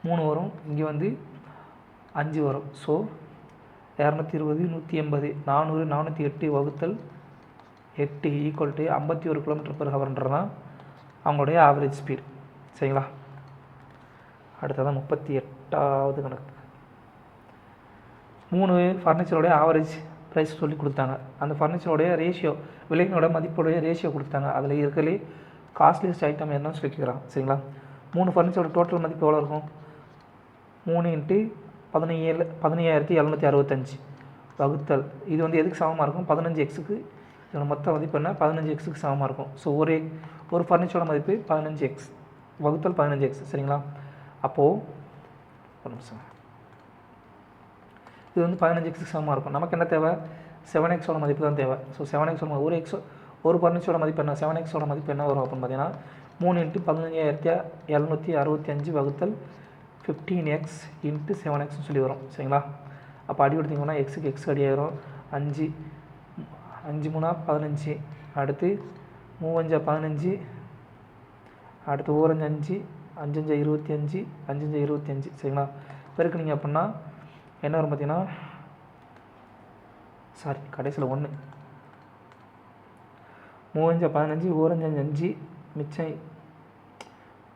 3 வரும், இங்கே வந்து 5 வரும். ஸோ 220 180 400 408 வகுத்தல் 8 ஈக்குவல் டு 51 km/h தான் அவங்களுடைய ஆவரேஜ் ஸ்பீட், சரிங்களா? அடுத்ததான் 38வது கணக்கு. 3 ஃபர்னிச்சரோடைய ஆவரேஜ் ப்ரைஸ் சொல்லி கொடுத்தாங்க. அந்த ஃபர்னிச்சரோடைய ரேஷியோ, விலையினோட மதிப்புடைய ரேஷியோ கொடுத்தாங்க. அதில் இருக்கிறே காஸ்ட்லியஸ்ட் ஐட்டம் என்னன்னு சொல்லி கேட்குறாங்க, சரிங்களா? 3 ஃபர்னிச்சரோட டோட்டல் மதிப்பு எவ்வளோ இருக்கும்? 3 × 15,765 வகுத்தல், இது வந்து எதுக்கு சமமாக இருக்கும்? 15x. இதோட மொத்த மதிப்பு என்ன? 15x சமமாக இருக்கும். ஸோ ஒரு ஃபர்னிச்சரோட மதிப்பு 15x வகுத்தல் 15x, சரிங்களா? அப்போது ஒரு நிமிஷம், இது வந்து 15x சமமாக இருக்கும். நமக்கு என்ன தேவை? 7x மதிப்பு தான் தேவை. ஸோ 7x ஒரு ஃபர்னிச்சரோட மதிப்பு என்ன? 7x மதிப்பு என்ன வரும் அப்படின்னு பார்த்தீங்கன்னா 3 × 15,765 வகுத்தல் 15x × 7x சொல்லி வரும், சரிங்களா? அப்போ அடி கொடுத்தீங்கன்னா எக்ஸுக்கு எக்ஸ் அடி ஆயிரும். 5 3 15, அடுத்து 3 5 15, அடுத்து 4 5 5 25 5 25, சரிங்களா? பெருக்குனிங்க அப்படின்னா என்ன வரும் பார்த்தீங்கன்னா, கடைசியில் 1 3 15 4 5 மிச்சம்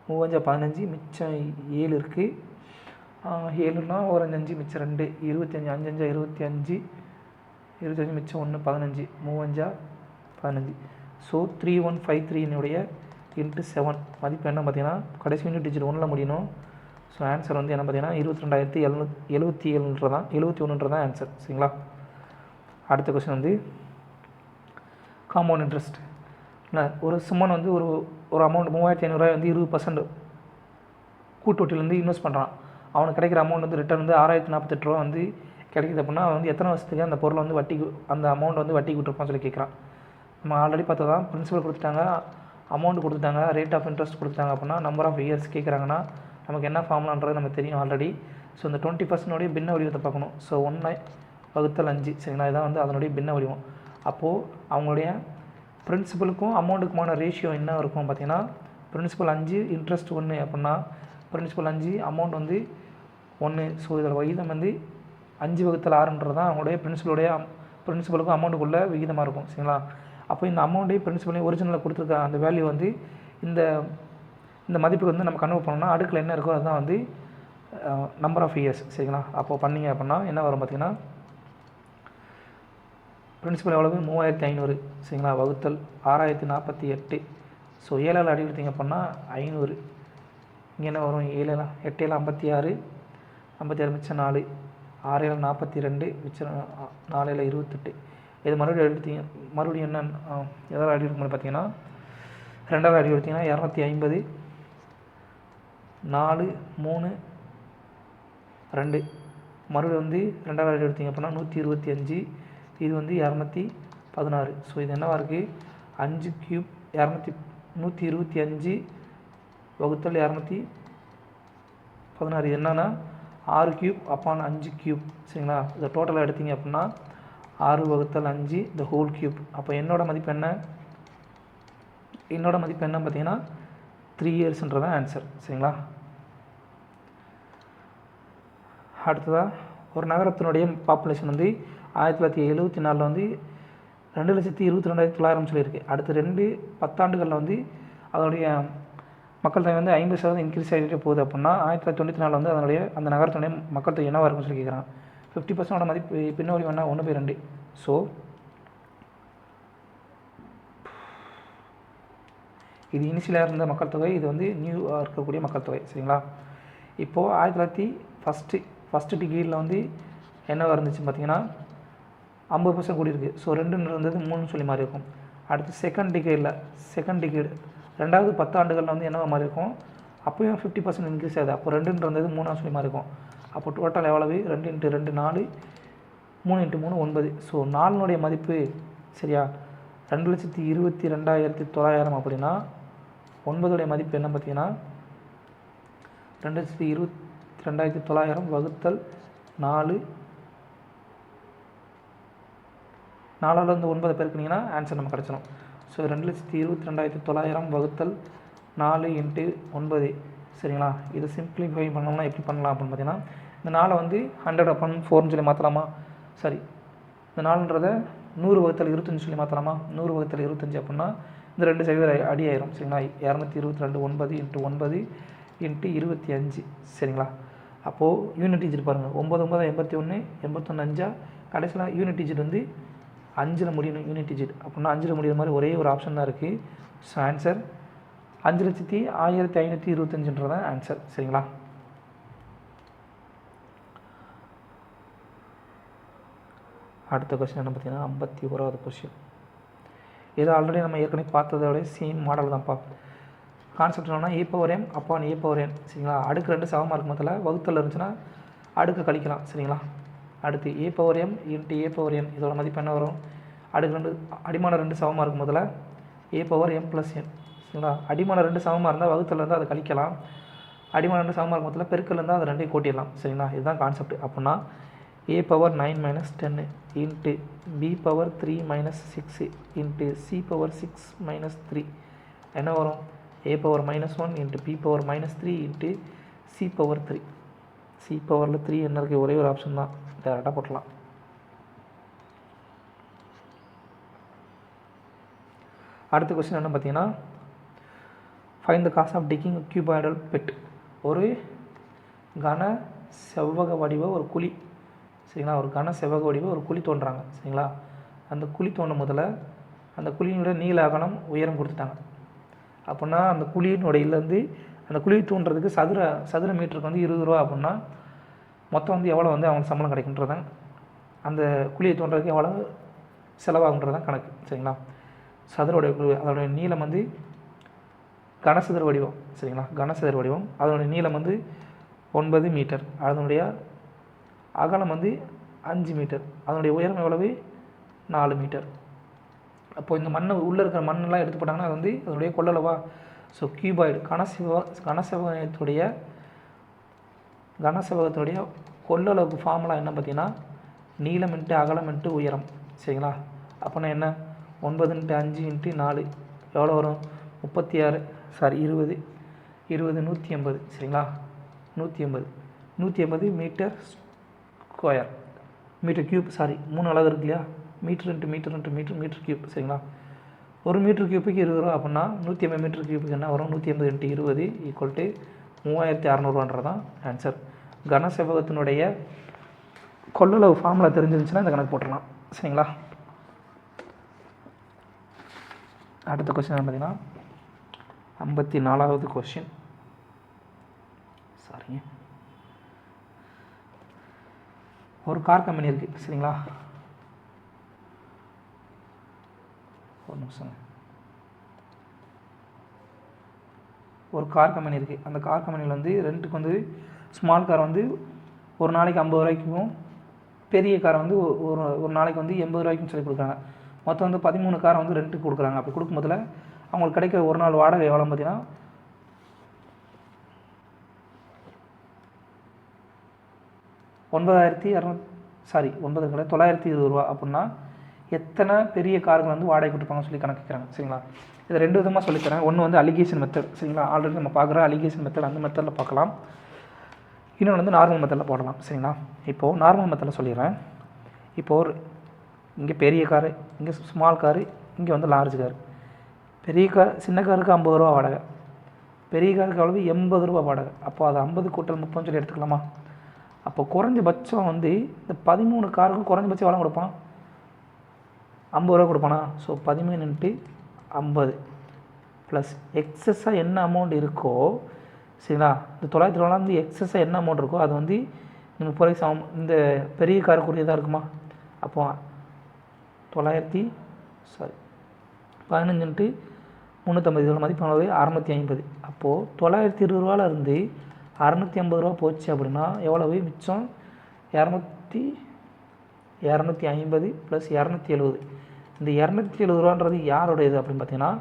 3 15 மிச்சம் 7 இருக்குது. 7னா 1 5 மிச்சம் 2 25 5 25 25 மிச்சம் 1 15 மூவஞ்சா 15. ஸோ 3153 இன்ட்டு 7 மதிப்பு என்ன பார்த்தீங்கன்னா கடைசி யூனிட் டிஜிட் 1ல் முடியணும். ஸோ ஆன்சர் வந்து என்ன பார்த்தீங்கன்னா 22,777 தான் ஆன்சர். சரிங்களா. அடுத்த கொஸ்டின் வந்து காம்பவுண்ட் இன்ட்ரெஸ்ட். ஒரு சும்மன் வந்து ஒரு அமௌண்ட் 3500 வந்து 20% கூட்டுவட்டிலேருந்து இன்வெஸ்ட் பண்ணுறான். அவனுக்கு கிடைக்கிற அமௌண்ட் வந்து ரிட்டர்ன் வந்து 6048 வந்து கிடைக்குது அப்படின்னா அவன் வந்து எத்தனை வருஷத்துக்கு அந்த பொருளை வந்து வட்டிக்கு அந்த அமௌண்ட் வந்து வட்டிக்கு விட்டுருப்பான்னு சொல்லி கேட்குறான். நம்ம ஆல்ரெடி பார்த்தா தான் பிரின்சிபல் கொடுத்துட்டாங்க, அமௌண்ட் கொடுத்துட்டாங்க, ரேட் ஆஃப் இன்ட்ரெஸ்ட் கொடுத்துட்டாங்க அப்படின்னா நம்பர் ஆஃப் இயர்ஸ் கேட்குறாங்கன்னா நமக்கு என்ன ஃபார்முலான்றது நமக்கு தெரியும் ஆல்ரெடி. ஸோ இந்த 20% பின்ன வடிவத்தை பார்க்கணும். ஸோ 1/5 சரிங்களா, இதான் வந்து அதனுடைய பின்ன வடிவம். அப்போது அவங்களுடைய பிரின்சிபலுக்கும் அமௌண்ட்டுக்குமான ரேஷியோ என்ன இருக்கும் பார்த்தீங்கன்னா பிரின்சிபல் 5 இன்ட்ரெஸ்ட் 1 அப்படின்னா பிரின்சிபல் 5 அமௌண்ட் வந்து 1. ஸோ இதில் விகிதம் வந்து 5/6 தான் அவங்களுடைய பிரின்சிபலுக்கும் அமௌண்ட்டுக்குள்ளே விகிதமாக இருக்கும். சரிங்களா. அப்போ இந்த அமௌண்ட்டையும் பிரின்சிபலையும் ஒரிஜினலில் கொடுத்துருக்க அந்த வேல்யூ வந்து இந்த மதிப்புக்கு வந்து நம்ம கன்வெர்ட் பண்ணோம்னா அடுக்கில் என்ன இருக்கோ அதுதான் வந்து நம்பர் ஆஃப் இயர்ஸ். சரிங்களா. அப்போது பண்ணிங்க அப்படின்னா என்ன வரும் பார்த்தீங்கன்னா பிரின்சிபல் எவ்வளவு 3500 சரிங்களா வகுத்தல் 6048. ஸோ 7ஆல் அடி எடுத்திங்க அப்படின்னா 500. இங்கே என்ன வரும் 7 8 56 56 மிச்சம் 4 6 42 மிச்சம் 4 28. இது மறுபடியும் எடுத்தீங்க மறுபடியும் என்ன எதாவது அடி எடுக்கும் பார்த்தீங்கன்னா 2ஆல் அடி எடுத்திங்கன்னா 250 4 3 2 மறுபடியும் வந்து 2ஆல் அடி எடுத்திங்க அப்படின்னா 125. இது வந்து 216. ஸோ இது என்னவாக இருக்குது 5 கியூப் 125 வகுத்தல் 216. இது என்னன்னா 6 கியூப் அப்பான் 5 கியூப். சரிங்களா. இதை டோட்டலாக எடுத்திங்க அப்படின்னா 6/5 இந்த ஹோல் கியூப். அப்போ என்னோட மதிப்பு என்ன பார்த்தீங்கன்னா 3 இயர்ஸ்ன்றதான் ஆன்சர். சரிங்களா. அடுத்ததாக ஒரு நகரத்தினுடைய பாப்புலேஷன் வந்து 1974 வந்து 2,22,900 சொல்லியிருக்கு. அடுத்த 10 ஆண்டுகளில் வந்து அதனுடைய மக்கள் தொகை வந்து 50% இன்க்ரீஸ் ஆகிட்டே போகுது அப்படின்னா 1994 வந்து அந்த நகரத்தினுடைய மக்கள் தொகை என்னவாக இருக்குன்னு சொல்லி கேட்குறான். 50% மதிப்பு பின்னோடி வேணா 1/2. ஸோ இது இனிஷியலாக இருந்த மக்கள் தொகை, இது வந்து நியூவாக இருக்கக்கூடிய மக்கள் தொகை. சரிங்களா. இப்போது 1900 ஃபஸ்ட்டு டிகிரியில் வந்து என்னவாக இருந்துச்சு பார்த்தீங்கன்னா 50% கூடி இருக்குது. ஸோ 2 இருந்தது 3 சொல்லி மாறி இருக்கும். அடுத்து செகண்ட் டிகேடு 2வது 10 ஆண்டுகளில் வந்து என்னவா மாறி இருக்கும் அப்போயும் 50% இன்க்ரீஸ் ஆகுது. அப்போ 2 இருந்தது 3 சொல்லி மாறி இருக்கும். அப்போ டோட்டல் எவ்வளவு 2 × 2 4 3 × 3 9. ஸோ 4னுடைய மதிப்பு சரியா 2,22,900 அப்படின்னா 9உடைய மதிப்பு என்ன பார்த்தீங்கன்னா 2,22,900 வகுத்தல் 4 4ஆல் வந்து 9 பெருக்குனிங்கன்னா ஆன்சர் நம்ம கிடச்சிடும். ஸோ 2,22,900 வகுத்தல் 4 × 9. சரிங்களா. இதை சிம்பிளிஃபை பண்ணோம்னா எப்படி பண்ணலாம் அப்படின்னு பார்த்தீங்கன்னா இந்த 4 வந்து 100/4 சொல்லி மாற்றலாமா. சரி, இந்த 4ன்றதை 100/25 சொல்லி மாற்றலாமா. 100/25 அப்படின்னா இந்த 2 சைடு அடி ஆயிரும். சரிங்களா. 222 9 × 9 × 25. சரிங்களா. அப்போது யூனிட் டிஜிட் பாருங்கள் 9 9 81 81 5 கடைசியில் யூனிட் டிஜிட் வந்து 5ல் முடியணும். யூனிட் டிஜிட் அப்படின்னா 5ல் முடிகிற மாதிரி ஒரே ஒரு ஆப்ஷன் தான் இருக்குது. So answer 5,1525 answer. சரிங்களா. அடுத்த கொஸ்டின் என்ன பார்த்தீங்கன்னா 51வது கொஸ்டின். இது ஆல்ரெடி நம்ம ஏற்கனவே பார்த்ததோட சேம் மாடல் தான்ப்பா. கான்செப்ட் என்னன்னா a/m அப்பான் a/n. சரிங்களா. அடுக்கு 2 சமமாக இருக்கும் மொத்தத்தில் வகுத்தல் இருந்துச்சுன்னா அடுக்கு கழிக்கலாம். சரிங்களா. அடுத்து a/m × a/n இதோட மதிப்பு என்ன வரும் அடுக்கு 2 அடிமான 2 சமமாக இருக்கும் முதல்ல a/m + n. சரிங்களா. அடிமான 2 சமமாக இருந்தால் வகுத்தல் இருந்தால் அதை கழிக்கலாம். அடிமான 2 சமமாக இருக்கும் மொத்தத்தில் பெருக்கல் இருந்தால் அதை 2ஐயும் கூட்டிடலாம். சரிங்களா. இதுதான் கான்செப்ட். அப்படின்னா a/9 - 10 × b/3 - 6 × c/6 - 3 என்ன வரும் a/-1 × b/-3 × c/3. c/3 என்ன இருக்குது ஒரே ஒரு ஆப்ஷன் தான், டேரெக்டாக போட்டலாம். அடுத்த கொஸ்டின் என்ன பார்த்தீங்கன்னா find the cost of digging cuboidal bed. ஒரு கன செவ்வக வடிவ ஒரு குழி. சரிங்களா. ஒரு கன செவ்வக வடிவம் ஒரு குழி தோன்றாங்க சரிங்களா. அந்த குழி தோண்டும் முதல்ல அந்த குழியினுடைய நீள அகலம் உயரம் கொடுத்துட்டாங்க. அப்படின்னா அந்த குழியினுடையிலேருந்து அந்த குழி தோன்றதுக்கு சதுர மீட்டருக்கு வந்து 20 ரூபா அப்படின்னா மொத்தம் வந்து எவ்வளோ வந்து அவங்களுக்கு சம்பளம் கிடைக்குன்றதான் அந்த குழியை தோன்றதுக்கு எவ்வளோ செலவாகுன்றதான் கணக்கு சரிங்களா. சதுரோடைய குழி அதோடைய நீளம் வந்து கனசதுர வடிவம் சரிங்களா. கனசதுர வடிவம் அதனுடைய நீளம் வந்து 9 மீட்டர், அதனுடைய அகலம் வந்து 5 மீட்டர், அதனுடைய உயரம் எவ்வளவு 4 மீட்டர். அப்போது இந்த மண்ணை உள்ளே இருக்கிற மண்ணெல்லாம் எடுத்து போட்டாங்கன்னா அது வந்து அதனுடைய கொள்ளளவா. ஸோ கியூபாய்டு கனசெவகத்துடைய கொள்ளளவுக்கு ஃபார்முலா என்ன பார்த்தீங்கன்னா நீளம் இன்ட்டு அகலம் இன்ட்டு உயரம் சரிங்களா. அப்போனா என்ன 9 × 5 × 4 எவ்வளோ வரும் 36 20 180 சரிங்களா. 180 மீட்டர் ஸ்கொயர் மீட்டர் க்யூப் 3 அளவு இருக்கு இல்லையா. Metre into metre into metre metre cube சரிங்களா. ஒரு மீட்டர் க்யூப்புக்கு 20 ரூபா அப்படின்னா 180 மீட்டர் க்யூப்புக்கு என்ன வரும் 180 × 20 = 3600 ஆன்சர். கனசெவ்வகத்தினுடைய கொள்ளளவு ஃபார்முலா தெரிஞ்சிருந்துச்சுன்னா இந்த கணக்கு போட்டுடலாம் சரிங்களா. அடுத்த கொஸ்டின் பார்த்தீங்கன்னா 54வது கொஸ்டின். சாரிங்க, ஒரு கார் கம்பெனி இருக்குது சரிங்களா. ஒரு நிமிஷம். ஒரு கார் கம்பெனி இருக்குது. அந்த கார் கம்பெனியில் வந்து ரெண்ட்டுக்கு வந்து ஸ்மால் கார் வந்து ஒரு நாளைக்கு 50 ரூபாய்க்கும் பெரிய கார் வந்து ஒரு நாளைக்கு வந்து 80 ரூபாய்க்கும் சொல்லி கொடுக்குறாங்க. மொத்தம் வந்து 13 காரை வந்து ரெண்ட்டுக்கு கொடுக்குறாங்க. அப்படி கொடுக்கும்போதில் அவங்களுக்கு கிடைக்கிற ஒரு நாள் வாடகை எவ்வளோ பார்த்தீங்கன்னா 920 ரூபா. அப்படின்னா எத்தனை பெரிய கார்கள் வந்து வாடகை கொடுப்பாங்கன்னு சொல்லி கணக்குறாங்க சரிங்களா. இதை 2 விதமாக சொல்லித்தரேன். ஒன்று வந்து அலிகேஷன் மெத்தட் சரிங்களா. ஆல்ரெடி நம்ம பார்க்குற அலிகேஷன் மெத்தட் அந்த மெத்தடில் பார்க்கலாம். இன்னொன்று வந்து நார்மல் மெத்தடில் போடலாம் சரிங்களா. இப்போது நார்மல் மெத்தடில் சொல்லிடுறேன். இப்போது இங்கே பெரிய காரு, இங்கே ஸ்மால் காரு, இங்கே வந்து லார்ஜ் கார். பெரிய கார் சின்ன காருக்கு 50 ரூபா வாடகை, பெரிய காருக்கு எவ்வளவு 80 ரூபா வாடகை. அப்போ அது 50 × 30 சொல்லி எடுத்துக்கலாமா. அப்போ குறைஞ்சபட்சம் வந்து இந்த 13 காருக்கும் குறைஞ்சபட்சம் எவ்வளோ கொடுப்பான் 50 ரூபா கொடுப்பானா. ஸோ 13 × 50 ப்ளஸ் எக்ஸஸாக என்ன அமௌண்ட் இருக்கோ சரிங்களா. இந்த 900 வந்து எக்ஸஸாக என்ன அமௌண்ட் இருக்கோ அது வந்து 30 ரூபாய்க்கு சமம். இந்த பெரிய காருக்குரியதாக இருக்குமா. அப்போ 15 × 350 இதோட மதிப்பு அளவு 650. அப்போது 920 ரூபாலேருந்து 650 ரூபா போச்சு அப்படின்னா எவ்வளவு மிச்சம் 250 ப்ளஸ் 270. இந்த 270 ரூபான்றது யாருடையது அப்படின்னு பார்த்தீங்கன்னா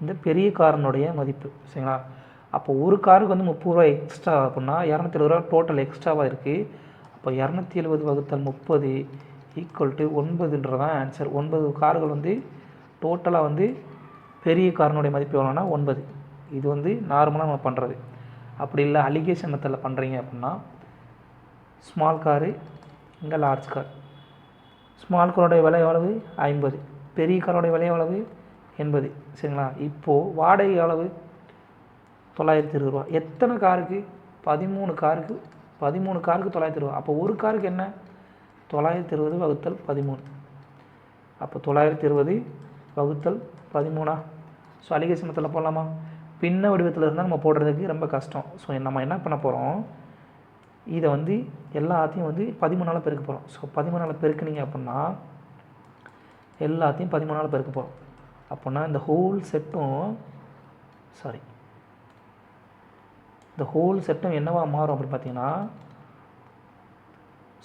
இந்த பெரிய காரனுடைய மதிப்பு சரிங்களா. அப்போ ஒரு காருக்கு வந்து 30 ரூபா எக்ஸ்ட்ரா அப்படின்னா 270 ரூபா டோட்டல் எக்ஸ்ட்ராவாக இருக்குது. அப்போ 270 ÷ 30 = 9ன்றதான் ஆன்சர். 9 கார்கள் வந்து டோட்டலாக வந்து பெரிய காரனுடைய மதிப்பு எவ்வளோன்னா 9. இது வந்து நார்மலாக நம்ம பண்ணுறது. அப்படி இல்லை அலிகேஷன் மெத்தடில் பண்ணுறீங்க அப்படின்னா ஸ்மால் காரு, இங்கே லார்ஜ் கார். ஸ்மால் காரோடைய விலை எவ்வளவு 50, பெரிய காரோடைய விலை எவ்வளவு 80 சரிங்களா. இப்போது வாடகை எவ்வளவு 920 ரூபா. எத்தனை காருக்கு 13 காருக்கு 920 ரூபா. அப்போ ஒரு காருக்கு என்ன 920 ÷ 13. அப்போ 920 ÷ 13. ஸோ அலிகேஷன் மெத்தடில் போடலாமா. பின்ன வடிவத்தில் இருந்தால் நம்ம போடுறதுக்கு ரொம்ப கஷ்டம். ஸோ நம்ம என்ன பண்ண போகிறோம், இதை வந்து எல்லாத்தையும் வந்து 13ஆல் பெருக்க போகிறோம். ஸோ 13ஆல் பெருக்குனீங்க அப்படின்னா எல்லாத்தையும் 13ஆல் பெருக்க போகிறோம். அப்படின்னா இந்த ஹோல் செட்டும் என்னவா மாறும் அப்படின்னு பார்த்தீங்கன்னா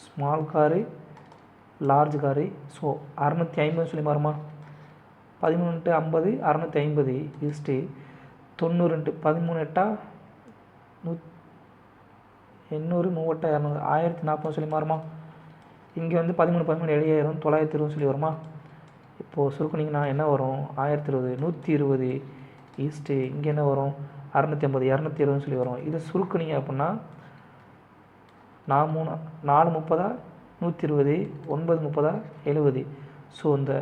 small car, large car. So 650 சொல்லி மாறுமா. 13 × 50 650 = 90 × 13 800 3 1040 சொல்லி மாறுமா. இங்கே வந்து 13 7000 920 சொல்லி வருமா. இப்போது சுருக்குனிங்கன்னா என்ன வரும் 1020 120 இங்கே என்ன வரும் 650 220 சொல்லி வரும். இதை சுருக்குனிங்க அப்படின்னா 4 30 120 9 30 70. ஸோ இந்த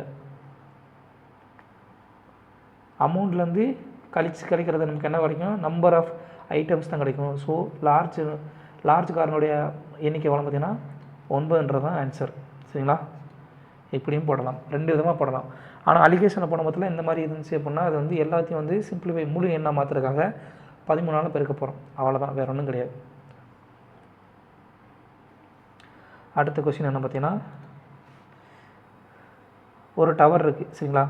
அமௌண்ட்லேருந்து கிடைக்கிறது நமக்கு என்ன கிடைக்கும் நம்பர் ஆஃப் ஐட்டம்ஸ் தான் கிடைக்கும். ஸோ லார்ஜ் காரனுடைய எண்ணிக்கை எவ்வளோ பார்த்தீங்கன்னா 9ன்றது தான் ஆன்சர். சரிங்களா? இப்படியும் போடலாம், 2 விதமாக போடலாம். ஆனால் அலிகேஷனை போன மொத்தத்தில் இந்த மாதிரி இருந்துச்சு அப்படின்னா அது வந்து எல்லாத்தையும் வந்து சிம்பிளிஃபை முழு எண்ணாக மாற்றுறதுக்காக 13ஆல் பெருக்க போகிறோம். அவ்வளோதான், வேறு ஒன்றும் கிடையாது. அடுத்த கொஸ்டின் என்ன பார்த்தீங்கன்னா, ஒரு டவர் இருக்குது. சரிங்களா?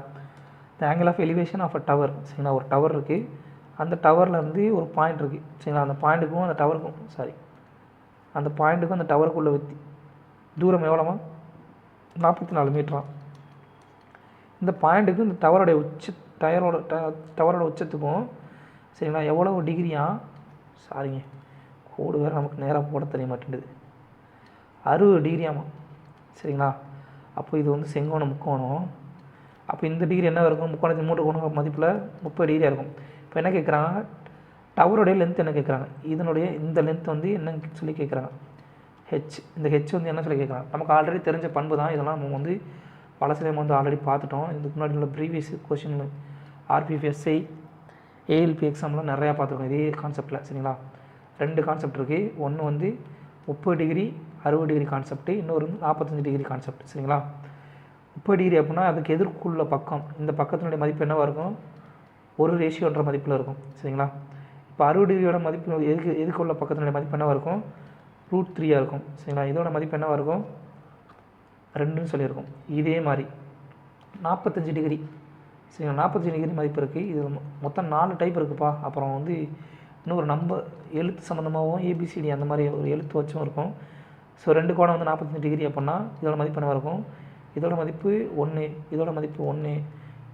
The angle of elevation of a tower. சரிங்களா? ஒரு டவர் இருக்குது, அந்த டவரில் வந்து ஒரு பாயிண்ட் இருக்குது. சரிங்களா? அந்த பாயிண்ட்டுக்கும் அந்த டவருக்கும் அந்த பாயிண்ட்டுக்கும் அந்த டவருக்குள்ள தூரம் எவ்வளோமா? 44 மீட்டராம். இந்த பாயிண்ட்டுக்கு இந்த டவரோடைய டவரோட உச்சத்துக்கும் சரிங்களா எவ்வளோ டிகிரியா? சாரிங்க, கோடு வேறு நமக்கு நேராக போட தெரிய மாட்டேங்குது. 60 டிகிரியாமா. சரிங்களா? அப்போ இது வந்து செங்கோண முக்கோணம். அப்போ இந்த டிகிரி என்ன இருக்கும்? முக்கோணத்தின் 3 கோணம் மதிப்பில் 30 டிகிரியாக இருக்கும். இப்போ என்ன கேட்குறாங்க? டவருடைய லென்த் என்ன கேட்குறாங்க? இதனுடைய இந்த லென்த் வந்து என்னன்னு சொல்லி கேட்குறாங்க. ஹெச். இந்த ஹெச் வந்து என்ன சொல்லி கேட்குறாங்க? நமக்கு ஆல்ரெடி தெரிஞ்ச பண்பு தான் இதெல்லாம். நம்ம வந்து பலசிலையும் வந்து ஆல்ரெடி பார்த்துட்டோம். இதுக்கு முன்னாடி உள்ள ப்ரீவியஸ் கொஷின் ஆர்பிஎஃப்எஸ்ஐ ஏஎல்பி எக்ஸாம்லாம் நிறையா பார்த்துருக்கோம் இதே கான்செப்டில். சரிங்களா? 2 கான்செப்ட் இருக்குது. ஒன்று வந்து 30 டிகிரி 60 டிகிரி கான்செப்ட்டு, இன்னொரு 45 டிகிரி கான்செப்ட். சரிங்களா? 30 டிகிரி அப்படின்னா அதுக்கு எதிர்க்குள்ள பக்கம், இந்த பக்கத்தினுடைய மதிப்பு என்னவாக இருக்கும்? 1:1 மதிப்பில் இருக்கும். சரிங்களா? இப்போ 60 டிகிரியோட மதிப்பு எதுக்குள்ள பக்கத்தினுடைய மதிப்பு என்னவாக இருக்கும்? √3 இருக்கும். சரிங்களா? இதோட மதிப்பு என்னவாக இருக்கும்? 2ன்னு சொல்லியிருக்கும். இதே மாதிரி 45 டிகிரி. சரிங்களா? 45 டிகிரி மதிப்பு இருக்குது. இது மொத்தம் 4 டைப் இருக்குதுப்பா. அப்புறம் வந்து இன்னொரு நம்பர் எழுத்து சம்மந்தமாகவும் ஏபிசிடி அந்த மாதிரி ஒரு எழுத்து வச்சும் இருக்கும். ஸோ 2 கோணம் வந்து 45 டிகிரி அப்படின்னா இதோட மதிப்பு என்னவாக இருக்கும்? இதோட மதிப்பு 1, இதோட மதிப்பு 1,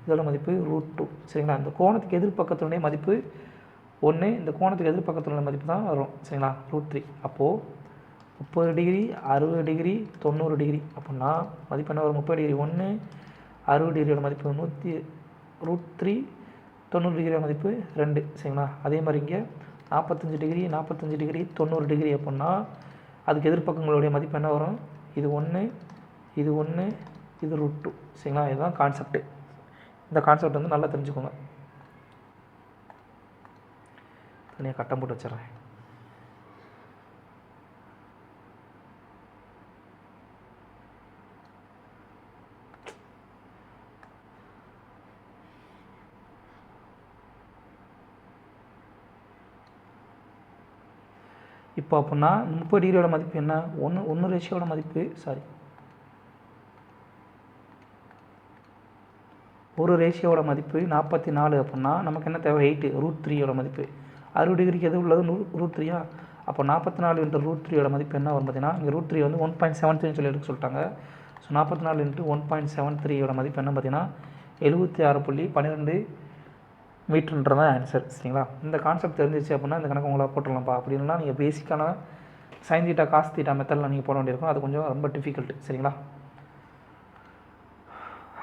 இதோட மதிப்பு √2. சரிங்களா? இந்த கோணத்துக்கு எதிர்பக்கத்தினுடைய மதிப்பு 1, இந்த கோணத்துக்கு எதிர்பக்கத்தினுடைய மதிப்பு தான் வரும். சரிங்களா? √3. அப்போது 30 டிகிரி 60 டிகிரி 90 டிகிரி அப்படின்னா மதிப்பு என்ன வரும்? 30 டிகிரி 1, 60 டிகிரியோட மதிப்பு 100 √3, 90 டிகிரியோட மதிப்பு 2. சரிங்களா? அதே மாதிரி இங்கே 45 டிகிரி 45 டிகிரி 90 டிகிரி அப்படின்னா அதுக்கு எதிர்பக்கங்களுடைய மதிப்பு என்ன வரும்? இது 1, இது 1, இது √2. சரிங்களா? இதுதான் கான்செப்ட்டு. இந்த கான்செப்ட் வந்து நல்லா தெரிஞ்சுக்கோங்க. தனியாக கட்டம் போட்டு வச்சிடறேன். இப்போ அப்படின்னா 30 டிகிரியோட மதிப்பு என்ன? 1:1 மதிப்பு ஒரு ரேஷியோட மதிப்பு 44 அப்படின்னா நமக்கு என்ன தேவை? 8. √3யோட மதிப்பு 60 டிகிரிக்கு எது உள்ளது? √3. அப்போ 44 × √3யோட மதிப்பு என்ன வரும் பார்த்தீங்கன்னா, இங்கே √3 வந்து 1.73 சொல்லி எடுக்க சொல்லிட்டாங்க. ஸோ 44 × 1.73யோட மதிப்பு என்ன பார்த்தீங்கன்னா 76.12 மீட்டர்ன்றது தான் ஆன்சர். சரிங்களா? இந்த கான்செப்ட் தெரிஞ்சிச்சு அப்படின்னா இந்த கணக்கு உங்களால் போட்டுடலாம்ப்பா. அப்படி இல்லைனா நீங்கள் பேசிக்கான sin θ cos θ மெத்தடில் நீங்கள் போட வேண்டியிருக்கும். அது கொஞ்சம் ரொம்ப டிஃபிகல்ட்டு. சரிங்களா?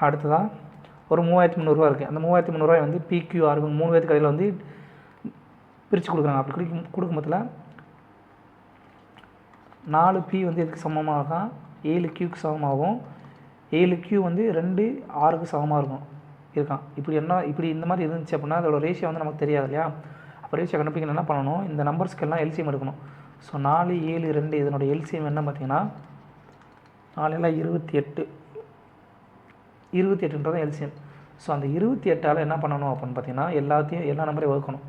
அடுத்ததான் ஒரு 3300 இருக்குது. அந்த 3300 வந்து PQR 3 பேருக்கு கடையில் வந்து பிரித்து கொடுக்குறாங்க. அப்படி கொடுக்கும் பட்சத்தில் 4P வந்து எதுக்கு சமமாக இருக்கும்? 7Qக்கு சமமாகவும் 7Q வந்து 2Rக்கு சமமாக இருக்கான். இப்படி இந்த மாதிரி இருந்துச்சு அப்படின்னா அதோட ரேஷியோ வந்து நமக்கு தெரியாது இல்லையா? அப்போ ரேஷியோ கண்டுபிடிக்கணும் என்ன பண்ணணும்? இந்த நம்பர்ஸ்க்கெல்லாம் எல்சிஎம் எடுக்கணும். ஸோ 4, 7, 2 இதனுடைய எல்சிஎம் என்ன பார்த்தீங்கன்னா 4 28. 28ன்றது எல்சிஎம். ஸோ அந்த 28ஆல் என்ன பண்ணணும் அப்படின்னு பார்த்தீங்கன்னா எல்லா நம்பரையும் வகுக்கணும்.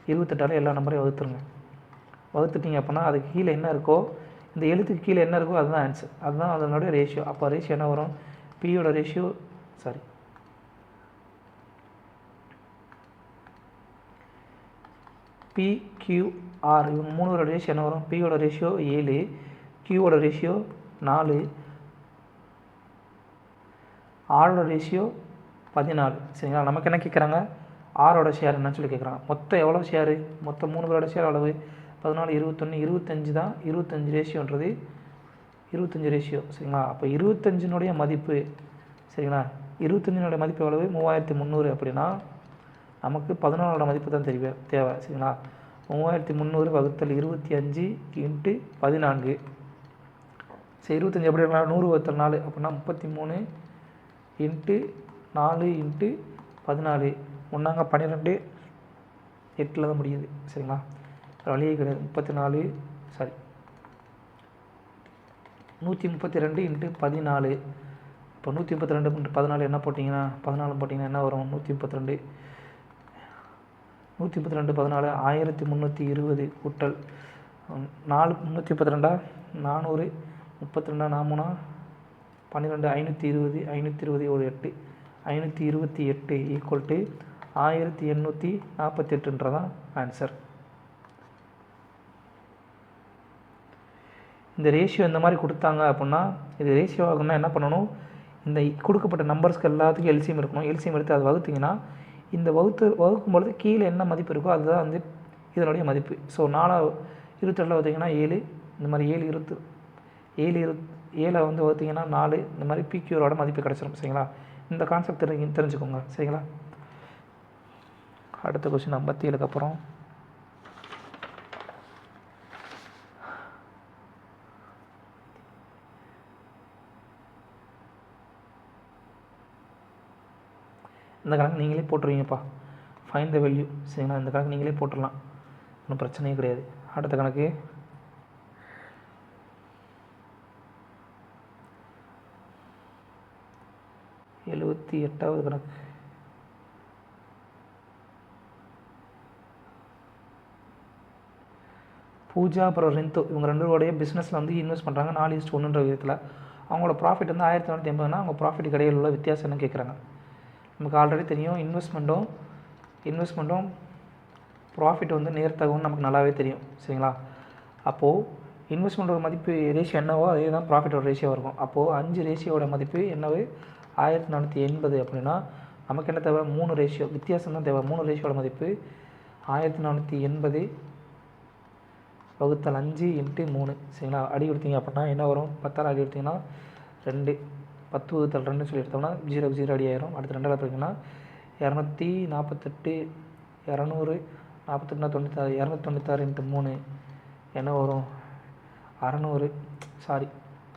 28ஆல் எல்லா நம்பரையும் வகுத்துருங்க. வகுத்துட்டிங்க அப்படின்னா அதுக்கு கீழே என்ன இருக்கோ, இந்த எழுத்துக்கு கீழே என்ன இருக்கோ அதுதான் ஆன்சர். அதுதான் அதனுடைய ரேஷியோ. அப்போ ரேஷியோ என்ன வரும்? பியோட ரேஷியோ PQR இவங்க 3 ரேஷியோ என்ன வரும்? பியோட ரேஷியோ 7, கியூவோட ரேஷியோ 4, ஆரோட ரேஷியோ 14. சரிங்களா? நமக்கு என்ன கேட்குறாங்க? ஆரோட ஷேர் என்னன்னு சொல்லி கேட்குறாங்க. மொத்தம் எவ்வளோ ஷேரு? மொத்தம் 3 பேரோட ஷேர் அளவு 14, 21, 25 தான். 25 ரேஷியோன்றது 25 ரேஷியோ. சரிங்களா? அப்போ 25னுடைய மதிப்பு சரிங்களா? 25னுடைய மதிப்பு எவ்வளவு? 3300 அப்படின்னா நமக்கு 14ஓட மதிப்பு தான் தேவை. சரிங்களா? 3300 வகுத்தல் 25 × 14. சரி, 25 எப்படி இருக்கலாம்? 100 வகுத்தல் 4 அப்படின்னா 33 × 4 × 14. 12 8ல் தான் முடியுது. சரிங்களா? வழியே கிடையாது. 34 132 × 14. இப்போ 132 × 14 என்ன போட்டிங்கன்னா 14 போட்டிங்கன்னா என்ன வரும்? 132 14 1320 கூட்டல் 4 332 400 32 4 12 520 520 ஒரு 8 528 ஈக்குவல் டு 1848ன்றதான் ஆன்சர். இந்த ரேஷியோ இந்த மாதிரி கொடுத்தாங்க அப்படின்னா இது ரேஷியோ ஆகுன்னா என்ன பண்ணணும்? இந்த கொடுக்கப்பட்ட நம்பர்ஸ்க்கு எல்லாத்துக்கும் எல்சிஎம் இருக்கணும். எல்சிஎம் எடுத்து அதை வகுத்திங்கன்னா இந்த வகுக்கும்பொழுது கீழே என்ன மதிப்பு இருக்கோ அதுதான் வந்து இதனுடைய மதிப்பு. ஸோ 4 22 வகுத்திங்கன்னா 7, இந்த மாதிரி 7 வந்து வகுத்திங்கன்னா 4, இந்த மாதிரி பிக்யூரோட மதிப்பு கிடச்சிடும். சரிங்களா? இந்த கான்செப்ட் தெரிஞ்சுக்கோங்க. சரிங்களா? அடுத்த கொஸ்டின் 57க்கு அப்புறம் இந்த கணக்கு நீங்களே போட்டுருவீங்கப்பா. Find the value. சரிங்களா? இந்த கணக்கு நீங்களே போட்டுடலாம், ஒன்றும் பிரச்சனையே கிடையாது. அடுத்த கணக்கு 78வது கணக்கு. பூஜா அப்புறம் ரிந்து இவங்க 2 பேருடைய பிஸ்னஸில் வந்து இன்வெஸ்ட் பண்ணுறாங்க 4:1ன்ற விதத்தில். அவங்களோட ப்ராஃபிட் வந்து 1480னா அவங்க ப்ராஃபிட் இடையில் உள்ள வித்தியாசம் என்ன கேட்குறாங்க. நமக்கு ஆல்ரெடி தெரியும் இன்வெஸ்ட்மெண்ட்டும் ப்ராஃபிட் வந்து நேர்த்தகம்னு நமக்கு நல்லாவே தெரியும். சரிங்களா? அப்போது இன்வெஸ்ட்மெண்ட்டோட மதிப்பு ரேஷியோ என்னவோ அதே தான் ப்ராஃபிட்டோட ரேஷியோ இருக்கும். அப்போது 5 ரேஷியோட மதிப்பு என்னவு 1480 அப்படின்னா நமக்கு என்ன தேவை? 3 ரேஷியோ வித்தியாசம் தான் தேவை. 3 ரேஷியோட மதிப்பு 1480 வகுத்தல் 5 × 3. சரிங்களா? அடி கொடுத்தீங்க அப்படின்னா என்ன வரும்? 10 அடி கொடுத்தீங்கன்னா 2 10 வகுத்தல் 2 சொல்லி எடுத்தோம்னா 0க்கு 0 அடி ஆயிரும். அடுத்து 2 பார்த்தீங்கன்னா 248 200 48 96 296 × 3 என்ன வரும்? 600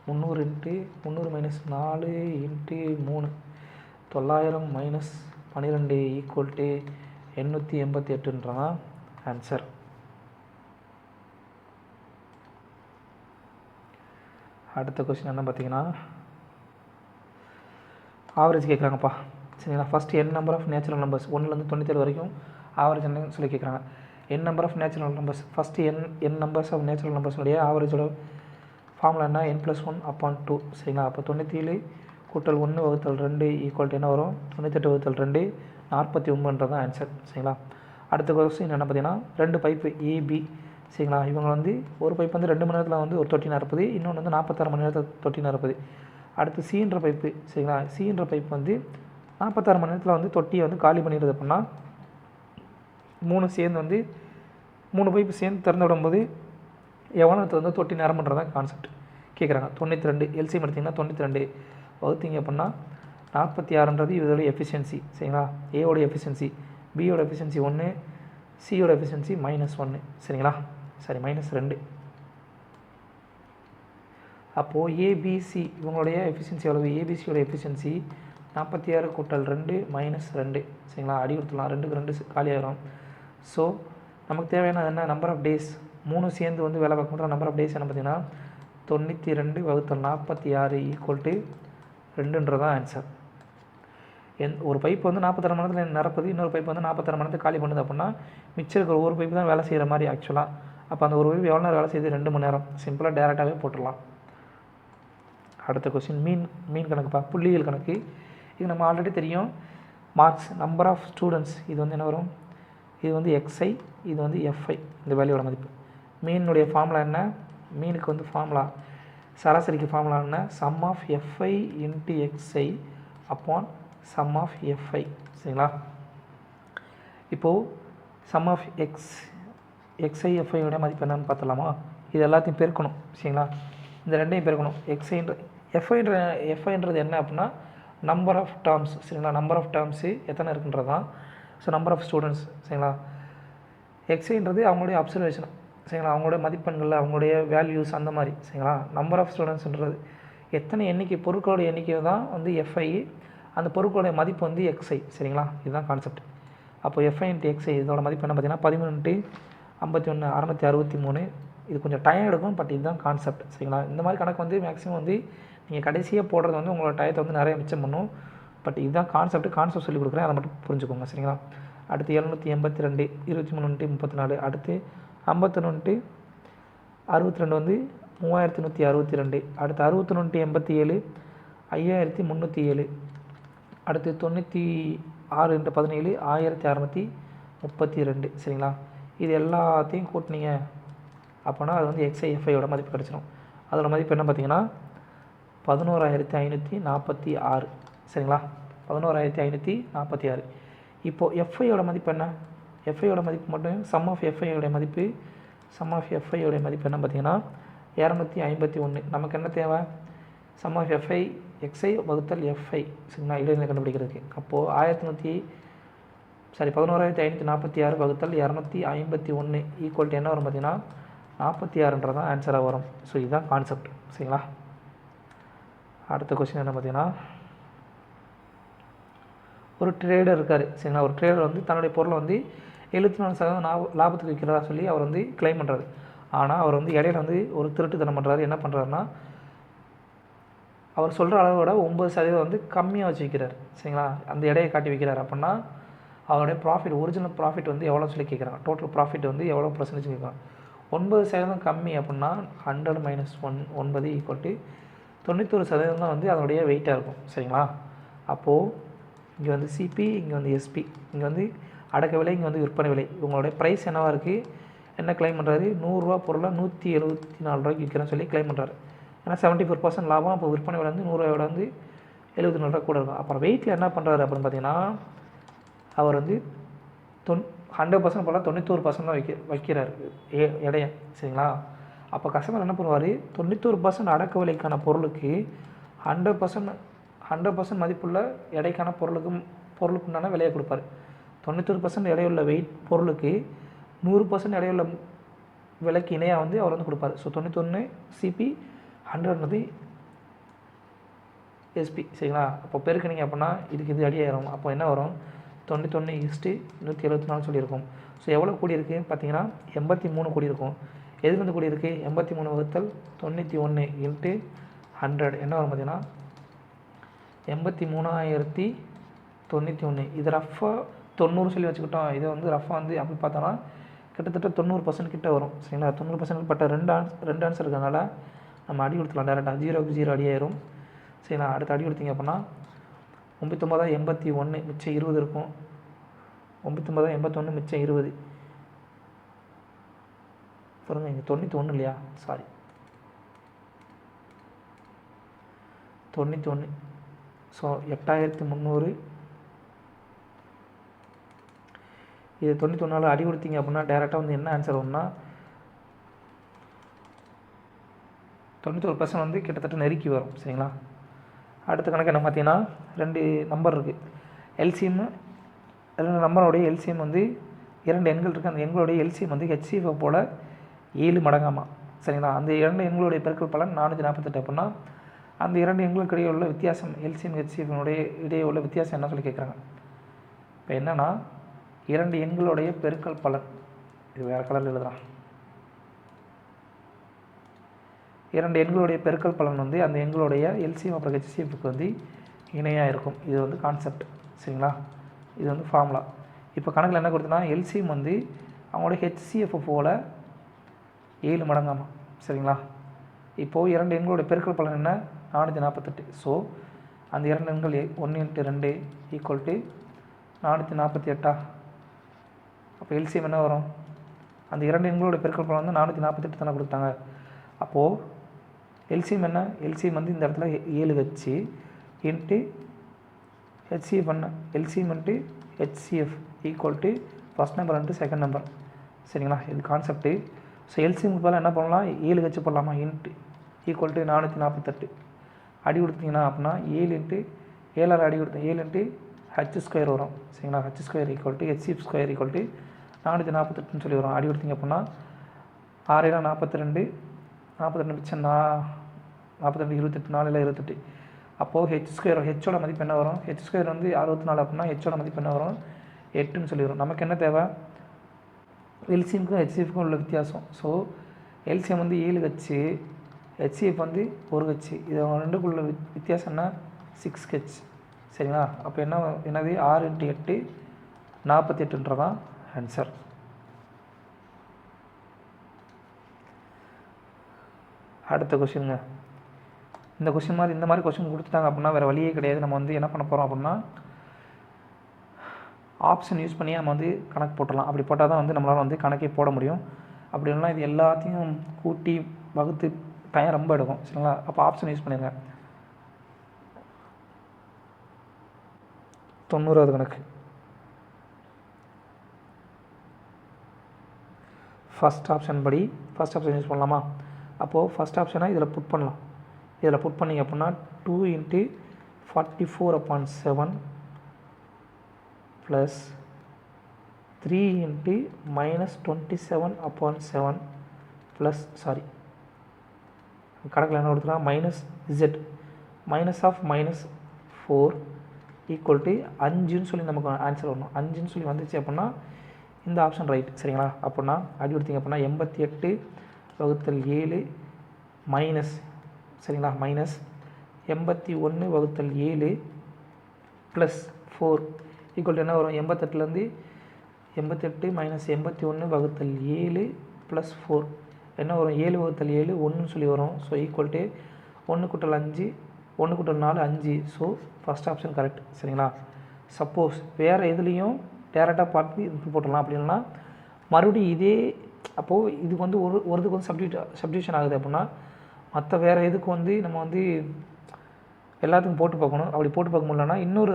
300 × 300 - 4 × 3 900 - 12 ஈக்குவல் டு 888ன்றதான் ஆன்சர். அடுத்த கொஸ்டின் என்ன பார்த்தீங்கன்னா ஆவரேஜ் கேட்குறாங்கப்பா. சரிங்களா? First n number of natural numbers 1லேருந்து 97 வரைக்கும் ஆவரேஜ் என்னன்னு சொல்லி கேட்குறாங்க. n number of natural numbers first n numbers of natural நம்பர்ஸுடைய ஆவரேஜோட ஃபார்முலா என்ன? n+1/2. சரிங்களா? அப்போ 97 கூட்டல் 1 வகுத்தல் 2 ஈக்குவல் டு என்ன வரும்? 98 வகுத்தல் 2 49ன்றது தான் ஆன்சர். சரிங்களா? அடுத்த கொஸ்டின் என்ன பார்த்தீங்கன்னா 2 பைப்பு ஏபி. சரிங்களா? இவங்க வந்து ஒரு பைப் வந்து 2 மணி நேரத்தில் வந்து ஒரு தொட்டி நிரப்புது, இன்னொன்று வந்து 46 மணி நேரத்தில் தொட்டி நிரப்புது. அடுத்து சின்ற பைப்பு. சரிங்களா? சின்ற பைப் வந்து 46 மணி நேரத்தில் வந்து தொட்டியை வந்து காலி பண்ணிடுது அப்படின்னா 3 சேர்ந்து வந்து 3 பைப்பு சேர்ந்து திறந்து விடும்போது எவ்வளோ நேரத்தில் வந்து தொட்டி நிரம்புன்றதான் கான்செப்ட் கேட்குறாங்க. 92 எல்சிஎம் எடுத்திங்கன்னா 92 வகுத்தீங்க அப்படின்னா 46ன்றது இதோட எஃபிஷியன்சி. சரிங்களா? ஏவோட எஃபிஷியன்சி, பியோட எஃபிஷியன்சி 1, சியோட எஃபிஷியன்சி -1. சரிங்களா? சரி -2. அப்போது ஏபிசி இவங்களுடைய எஃபிஷியன்சி எவ்வளவு? ஏபிசியோட எஃபிஷியன்சி 46 கூட்டல் 2 -2. சரிங்களா? அடி கொடுத்துலாம், 2க்கு 2 காலியாகிடும். ஸோ நமக்கு தேவையான என்ன? நம்பர் ஆஃப் டேஸ் 3 சேர்ந்து வந்து வேலை பார்க்கணுன்ற நம்பர் ஆஃப் டேஸ் என்ன பார்த்தீங்கன்னா 92 வகுத்தல் 46 ஈக்குவல் டு 2ன்றதான் ஆன்சர். ஒரு பைப் வந்து 46 மணி நேரத்தில் நிரப்புது, இன்னொரு பைப் வந்து 46 மணி நேரத்தில் காலி பண்ணுது அப்படின்னா மிச்சம் இருக்கிற ஒரு பைப்பு தான் வேலை செய்கிற மாதிரி ஆக்சுவலாக. அப்போ அந்த ஒரு பைப் எவ்வளோ நேரம் வேலை செய்யுது? 2 மணி நேரம். சிம்பிளாக டேரெக்டாகவே போட்டுடலாம். அடுத்த கொஸ்டின் மீன் கணக்குப்பா, புள்ளியியல் கணக்கு. இது நம்ம ஆல்ரெடி தெரியும். மார்க்ஸ் நம்பர் ஆஃப் ஸ்டூடெண்ட்ஸ் இது வந்து என்ன வரும்? இது வந்து எக்ஸ்ஐ, இது வந்து எஃப்ஐ, இந்த வேல்யூவோட மதிப்பு. மீனுடைய ஃபார்முலா என்ன? மீனுக்கு வந்து ஃபார்முலா சராசரிக்கு ஃபார்முலா என்ன? Sum of FI into XI upon sum of FI. சரிங்களா? இப்போது சம் ஆஃப் எக்ஸ்ஐ எஃப்ஐயோட மதிப்பு என்னன்னு பார்த்துலாமா? இது எல்லாத்தையும் பெருக்கணும். சரிங்களா? இந்த ரெண்டையும் பெருக்கணும். எஃப்ஐன்றது என்ன அப்படின்னா நம்பர் ஆஃப் டேர்ம்ஸ். சரிங்களா? நம்பர் ஆஃப் டேர்ம்ஸு எத்தனை இருக்குன்றது தான். So number of students. சரிங்களா? எக்ஸ்ஐன்றது அவங்களுடைய அப்சர்வேஷன். சரிங்களா? அவங்களுடைய மதிப்பெண்கள், அவங்களுடைய வேல்யூஸ் அந்த மாதிரி. சரிங்களா? நம்பர் ஆஃப் ஸ்டூடெண்ட்ஸ்ன்றது எத்தனை எண்ணிக்கை, பொருட்களோட எண்ணிக்கை தான் வந்து எஃப்ஐ, அந்த பொருட்களோடைய மதிப்பு வந்து எக்ஸ்ஐ. சரிங்களா? இதுதான் கான்செப்ட். அப்போ எஃப்ஐ இன்ட்டு எக்ஸ்ஐ இதோட மதிப்பு என்ன பார்த்தீங்கன்னா 13 × 51 663 இது கொஞ்சம் டைம் எடுக்கும், பட் இதுதான் கான்செப்ட். சரிங்களா? இந்த மாதிரி கணக்கு வந்து மேக்ஸிமம் வந்து நீங்கள் கடைசியாக போடுறது வந்து உங்களோட டயத்தை வந்து நிறைய மிச்சம் பண்ணும். பட் இதுதான் கான்செப்ட் சொல்லி கொடுக்குறேன், அதை மட்டும் புரிஞ்சுக்கோங்க. சரிங்களா? அடுத்து 782 23×34. அடுத்து 51×62 வந்து 3162. அடுத்து 61×87 5307. அடுத்து 96×17 1632. சரிங்களா? இது எல்லாத்தையும் கூட்டினீங்க அப்போனா அது வந்து XIFIயோட மதிப்பு கிடச்சிடும். அதோட மதிப்பு என்ன பார்த்தீங்கன்னா 11546. சரிங்களா? 11546. இப்போது எஃப்ஐயோட மதிப்பு என்ன? எஃப்ஐயோட மதிப்பு மட்டும் சம் ஆஃப் எஃப்ஐயோடைய மதிப்பு என்ன பார்த்தீங்கன்னா 251. நமக்கு என்ன தேவை? சம் ஆஃப் எஃப்ஐ எக்ஸ்ஐ வகுத்தல் எஃப்ஐ. சரிங்களா? இடைநிலை கண்டுபிடிக்கிறதுக்கு. அப்போது 11,546 வகுத்தல் 251 ஈக்குவல் டு என்ன வரும் பார்த்தீங்கன்னா 46 தான் ஆன்சராக வரும். ஸோ இதுதான் கான்செப்ட். சரிங்களா? அடுத்த கொஸ்டின் என்ன பார்த்தீங்கன்னா, ஒரு ட்ரேடர் இருக்கார். சரிங்களா? ஒரு ட்ரேடர் வந்து தன்னுடைய பொருளை வந்து 74% லாபத்துக்கு விற்கிறதா சொல்லி அவர் வந்து கிளைம் பண்ணுறாரு. ஆனால் அவர் வந்து இடையில வந்து ஒரு திருட்டுத்தனம் பண்ணுறாரு. என்ன பண்ணுறாருன்னா, அவர் சொல்கிற அளவோட 9% வந்து கம்மியாக வச்சு விற்கிறார். சரிங்களா? அந்த எடையை காட்டி விற்கிறார். அப்படின்னா அவருடைய ப்ராஃபிட், ஒரிஜினல் ப்ராஃபிட் வந்து எவ்வளோ சொல்லி கேட்குறாங்க. டோட்டல் ப்ராஃபிட் வந்து எவ்வளோ பர்சன்டேஜ் கேட்குறாங்க. 9% கம்மி அப்படின்னா 100 - 9 ஈக்குவல் டு 91% தான் வந்து அதனுடைய வெயிட்டாக இருக்கும். சரிங்களா? அப்போது இங்கே வந்து சிபி, இங்கே வந்து எஸ்பி, இங்கே வந்து அடக்க விலை, இங்கே வந்து விற்பனை விலை. இவங்களுடைய ப்ரைஸ் என்னவாக இருக்குது? என்ன கிளைம் பண்ணுறாரு? 100 ரூபா பொருளை 174 ரூபாய்க்கு விற்கிறேன்னு சொல்லி கிளைம் பண்ணுறாரு. ஏன்னா 74% லாபம். அப்போ விற்பனை விலை வந்து 100 ரூபாயோட வந்து 74 ரூபா கூட இருக்கும். அப்புறம் வெயிட்டில் என்ன பண்ணுறாரு அப்படின்னு பார்த்தீங்கன்னா, அவர் வந்து 100% போல் 91% தான் வைக்கிறார் எடைய. சரிங்களா? அப்போ கஸ்டமர் என்ன பண்ணுவார்? 91% அடக்க விலைக்கான பொருளுக்கு 100% மதிப்புள்ள எடைக்கான பொருளுக்குண்டான விலையை கொடுப்பார். 91% எடையுள்ள வெயிட் பொருளுக்கு 100% எடையுள்ள விலைக்கு இணையாக வந்து அவர் வந்து கொடுப்பார். So 91 CP, 100 SP. சரிங்களா? அப்போ பெருக்கினீங்க அப்படின்னா இதுக்கு இது அடியாயிரும். அப்போ என்ன வரும்? 91:174 சொல்லியிருக்கும். ஸோ எவ்வளோ கூடியிருக்கு பார்த்தீங்கன்னா 83 கூடியிருக்கும். எதுலேருந்து கூடியிருக்கு? 83 வகுத்தல் 91 இன்ட்டு 100 என்ன வரும் பார்த்தீங்கன்னா 83,091. இது ரஃபாக 90 சொல்லி வச்சுக்கிட்டோம். இதை வந்து ரஃபாக வந்து அப்படி பார்த்தோன்னா கிட்டத்தட்ட 90% கிட்ட வரும். சரிங்களா? 90% பட்ட ரெண்டு ஆன்சர் இருக்கிறதுனால நம்ம அடி கொடுத்துக்கலாம் டேரெக்டாக. 0க்கு 0 அடி ஆயிரும். சரிங்களா? அடுத்து அடி கொடுத்தீங்க அப்படின்னா 99,081 மிச்சம் 20 இருக்கும். 99,081 மிச்சம் 20. பாருங்கள், இங்கே 91 இல்லையா? சாரி, 91. ஸோ 8,300. இது 91 அடி கொடுத்தீங்க அப்படின்னா டேரெக்டாக வந்து என்ன ஆன்சர் வரும்னா 91% வந்து கிட்டத்தட்ட நெருக்கி வரும். சரிங்களா? அடுத்த கணக்கு என்ன பார்த்தீங்கன்னா, 2 நம்பர் இருக்குது. எல்சிஎம் 2 நம்பருடைய எல்சிஎம் வந்து 2 எண்கள் இருக்குது. அந்த எண்களுடைய எல்சிஎம் வந்து ஹெச்சிஎஃப்போட 7 மடங்காமா. சரிங்களா? அந்த 2 எண்களுடைய பெருக்கல் பலன் 448. அப்படின்னா அந்த 2 எண்களுக்கு இடையே உள்ள வித்தியாசம், எல்சிஎம் ஹெச்சிஎஃப்னுடைய இடையே உள்ள வித்தியாசம் என்ன சொல்லி கேட்குறாங்க. இப்போ என்னென்னா 2 எண்களுடைய பெருக்கல் பலன், இது வேறு கலரில் எழுதுறான். 2 எண்களுடைய பெருக்கல் பலன் வந்து அந்த எண்களுடைய எல்சிஎம் அப்புறம் ஹெச்சிஎஃப்க்கு வந்து இணையாக இருக்கும். இது வந்து கான்செப்ட். சரிங்களா? இது வந்து ஃபார்முலா. இப்போ கணக்கில் என்ன கொடுத்தனா எல்சிஎம் வந்து அவங்களுடைய ஹெச்சிஎஃப் போல் 7 மடங்காமா. சரிங்களா? இப்போது 2 எண்களுடைய பெருக்கல் பலன் என்ன? 448. ஸோ அந்த 2 எண்கள் 1 × 2 ஈக்குவல் டு 448. அப்போ எல்சிஎம் என்ன வரும்? அந்த 2 எண்களுடைய பெருக்கல் பலன் வந்து 448 தானே கொடுத்தாங்க. அப்போது எல்சிஎம் என்ன? எல்சிஎம் வந்து இந்த இடத்துல 7 வச்சு இன்ட்டு ஹெச்சிஎஃப் என்ன? LCM into HCF equal to first number into second number. சரிங்களா? இது கான்செப்ட்டு. ஸோ எல்சிஎம்க்கு பதிலாக என்ன பண்ணலாம்? 7 வச்சு போடலாமா? இன்ட்டு ஈக்குவல் டு 448 அடி கொடுத்தீங்கன்னா அப்படின்னா 7 இன்ட்டு 7 அடி கொடுத்தேன் 7 இன்ட்டு H² வரும். சரிங்களா? H² equal to HCF² equal to 448 சொல்லி வரும். அடி கொடுத்தீங்க அப்படின்னா 6 42, 42 மிச்சம் 42 28, 4 28. அப்போது H² ஹெச்சோட மதிப்பு என்ன வரும்? H² வந்து 64 அப்படின்னா ஹெச்சோட மதிப்பு என்ன வரும்? 8ன்னு சொல்லி வரும். நமக்கு என்ன தேவை? எல்சிஎம்க்கும் ஹெச்சிஎஃப்க்கும் உள்ள வித்தியாசம். ஸோ எல்சிஎம் வந்து 7 ஹெச், ஹெச்சிஎஃப் வந்து 1 ஹெச். இது அவங்க ரெண்டுக்குள்ள வித்தியாசம் என்ன? 6 ஹெச். சரிங்களா? அப்போ என்னது 6 × 8 48ன்றதான் ஆன்சர். அடுத்த கொஷினுங்க. இந்த மாதிரி கொஷின் கொடுத்துட்டாங்க அப்படின்னா வேறு வழியே கிடையாது. நம்ம வந்து என்ன பண்ண போகிறோம் அப்படின்னா ஆப்ஷன் யூஸ் பண்ணி நம்ம வந்து கணக்கு போட்டுடலாம். அப்படி போட்டால் தான் வந்து நம்மளால் வந்து கணக்கே போட முடியும். அப்படி இல்லைனா இது எல்லாத்தையும் கூட்டி வகுத்து டைம் ரொம்ப எடுக்கும். சரிங்களா? அப்போ ஆப்ஷன் யூஸ் பண்ணிடுங்க. 90வது கணக்கு. ஃபஸ்ட் ஆப்ஷன் யூஸ் பண்ணலாமா? அப்போது ஃபஸ்ட் ஆப்ஷனை இதில் புட் பண்ணலாம். இதில் புட் பண்ணிங்க அப்படின்னா 2 × 44/7 ப்ளஸ் 3 × -27/7 ப்ளஸ் கணக்கில் என்ன கொடுத்துக்கலாம்? -z -4 ஈக்குவல் டு 5ன்னு சொல்லி நமக்கு ஆன்சர் வரணும். 5ன்னு சொல்லி வந்துச்சு அப்படின்னா இந்த ஆப்ஷன் ரைட். சரிங்களா? அப்படின்னா அடி கொடுத்தீங்க அப்படின்னா 88/7 மைனஸ், சரிங்களா, -81/7 ப்ளஸ் 4 ஈக்குவல் டு என்ன வரும்? 88 -81/7 ப்ளஸ் 4 என்ன வரும்? 7/7 1ன்னு சொல்லி வரும். So equal to 1 × 5 1 × 4 5. So first option correct. சரிங்களா? சப்போஸ் வேறு எதுலேயும் டேரெக்டாக பார்த்து இது போட்டுடலாம். அப்படின்னா மறுபடியும் இதே அப்போது இதுக்கு வந்து ஒருதுக்கு வந்து சப்டிவிஷன் ஆகுது அப்படின்னா மற்ற வேறு எதுக்கு வந்து நம்ம வந்து எல்லாத்துக்கும் போட்டு பார்க்கணும். அப்படி போட்டு பார்க்க முடியலன்னா இன்னொரு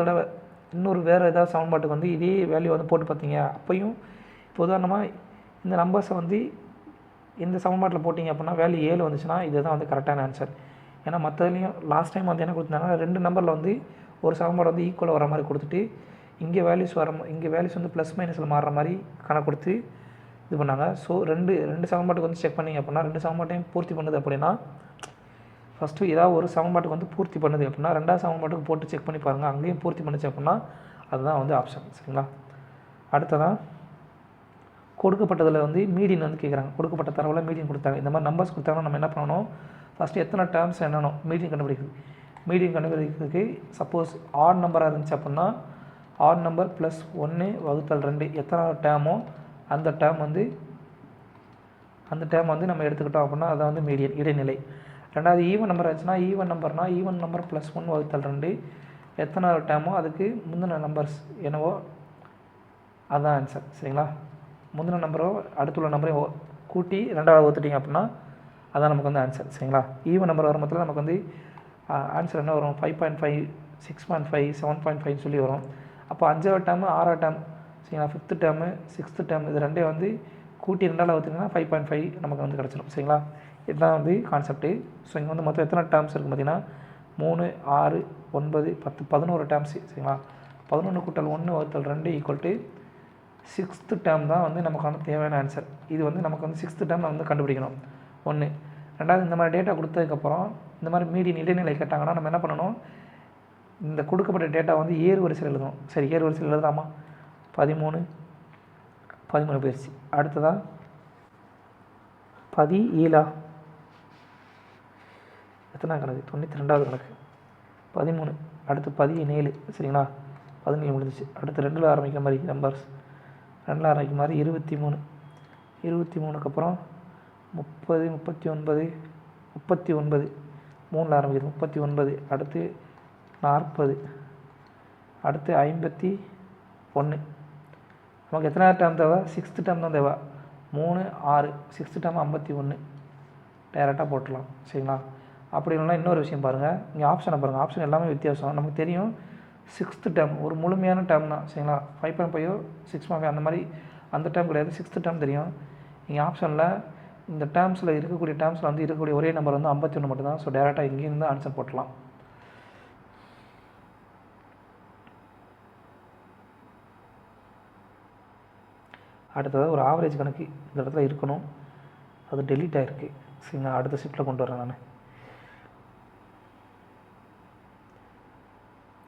வேறு ஏதாவது சமன்பாட்டுக்கு வந்து இதே வேல்யூ வந்து போட்டு பார்த்தீங்க. அப்பையும் இப்போ உதாரணமாக இந்த நம்பர்ஸை வந்து இந்த சமன்பாட்டில் போட்டிங்க அப்படின்னா வேல்யூ 7 வந்துச்சுன்னா இதுதான் வந்து கரெக்டான ஆன்சர். ஏன்னா மற்றதுலேயும் லாஸ்ட் டைம் வந்து என்ன கொடுத்தாங்கன்னா 2 நம்பரில் வந்து ஒரு சமன்பாடு வந்து ஈக்குவலாக வர மாதிரி கொடுத்துட்டு இங்கே வேல்யூஸ் வந்து ப்ளஸ் மைனஸில் மாறுற மாதிரி கணக்கு கொடுத்து இது பண்ணாங்க. ஸோ ரெண்டு சமன்பாட்டுக்கு வந்து செக் பண்ணிங்க அப்படின்னா 2 சமன்பாட்டையும் பூர்த்தி பண்ணுது அப்படின்னா ஃபஸ்ட்டு ஏதாவது ஒரு சமன்பாட்டுக்கு வந்து பூர்த்தி பண்ணுது அப்படின்னா 2வது சமன்பாட்டுக்கு போட்டு செக் பண்ணி பாருங்கள். அங்கேயும் பூர்த்தி பண்ணிச்சு அப்படின்னா அதுதான் வந்து ஆப்ஷன். சரிங்களா? அடுத்ததான் கொடுக்கப்பட்டதில் வந்து மீடியன் வந்து கேட்குறாங்க. கொடுக்கப்பட்ட தரவில் மீடியன் கொடுத்தாங்க. இந்த மாதிரி நம்பர்ஸ் கொடுத்தாங்கன்னா நம்ம என்ன பண்ணணும்? ஃபஸ்ட்டு எத்தனை டேர்ம்ஸ் என்னென்னோ மீடியன் கண்டுபிடிக்கிறதுக்கு சப்போஸ் ஆட் நம்பராக இருந்துச்சு அப்படின்னா ஆட் நம்பர் ப்ளஸ் 1/2 எத்தனை டேர்மோ அந்த டேர்ம் வந்து நம்ம எடுத்துக்கிட்டோம் அப்படின்னா அதை வந்து மீடியன் இடைநிலை. ரெண்டாவது ஈவன் நம்பர் ஆச்சுன்னா ஈவன் நம்பர் ப்ளஸ் 1/2 எத்தனை டேர்மோ அதுக்கு முந்தின நம்பர்ஸ் என்னவோ அதுதான் ஆன்சர். சரிங்களா? முந்தின நம்பரோ அடுத்துள்ள நம்பரையும் கூட்டி 2வது வகுத்துட்டிங்க அப்படின்னா அதான் நமக்கு வந்து ஆன்சர். சரிங்களா? ஈவன் நம்பர் வர மொத்தத்தில் நமக்கு வந்து ஆன்சர் என்ன வரும்? 5.5 6.5 7.5 சொல்லி வரும். அப்போ 5வது டேர்மு 6வது டேர்ம், சரிங்களா, 5th டேர்மு 6th டேர்ம் இது ரெண்டே வந்து கூட்டி 2ஆல் வகுத்திங்கன்னா 5.5 நமக்கு வந்து கிடச்சிடும். சரிங்களா? இதுதான் வந்து கான்செப்ட்டு. ஸோ இங்கே வந்து மொத்தம் எத்தனை டேர்ம்ஸ் இருக்குது பார்த்தீங்கன்னா 3 6 9 10 11 டேர்ம்ஸு. சரிங்களா? 11 × 1/2 ஈக்குவல் டு 6th டேர்ம் தான் வந்து நமக்கான தேவையான ஆன்சர். இது வந்து நமக்கு வந்து 6th டேர்ம் வந்து கண்டுபிடிக்கணும். 1. ரெண்டாவது இந்த மாதிரி டேட்டா கொடுத்ததுக்கப்புறம் இந்த மாதிரி மீடியன் இடைநிலை கேட்டாங்கன்னா நம்ம என்ன பண்ணணும்? இந்த கொடுக்கப்பட்ட டேட்டா வந்து ஏறு வரிசையில் எழுதணும். சரி, ஏறு வரிசையில் எழுதாமா? 13 போயிடுச்சு. அடுத்ததாக 17 எத்தனை கணக்கு? 92வது கணக்கு. 13 அடுத்து 17. சரிங்களா? 17 முடிஞ்சிச்சு. அடுத்து 2ல் ஆரம்பிக்கிற மாதிரி நம்பர்ஸ் 2ல் ஆரம்பிக்கிற மாதிரி 23க்கு அப்புறம் 30 39 3ல் ஆரம்பிக்கிறது 39. அடுத்து 40. அடுத்து 51. நமக்கு எத்தனை டேர்ம் தேவை? 6th டேர்ம் தான் தேவை. 3 6 6th டேர்ம் 51 டேரெக்டாக போட்டுடலாம். சரிங்களா? அப்படி இல்லைனா இன்னொரு விஷயம் பாருங்கள். இங்கே ஆப்ஷனை பாருங்கள். ஆப்ஷன் எல்லாமே வித்தியாசம். நமக்கு தெரியும் 6th டேர்ம் ஒரு முழுமையான டேர்ம் தான். சரிங்களா? 5.5 6.5 அந்த மாதிரி அந்த டேர்ம் கிடையாது. 6th டேர்ம் தெரியும். இங்கே ஆப்ஷனில் இந்த டேர்ம்ஸில் வந்து இருக்கக்கூடிய ஒரே நம்பர் வந்து 51 மட்டும்தான். ஸோ டேரெக்டாக இங்கேருந்து ஆன்சர் போட்டலாம். அடுத்தது ஒரு ஆவரேஜ் கணக்கு இந்த இடத்துல இருக்கணும். அது டெலீட் ஆகிருக்கு. சரிங்களா? அடுத்த ஷிஃப்ட்டில் கொண்டு வரேன் நான்.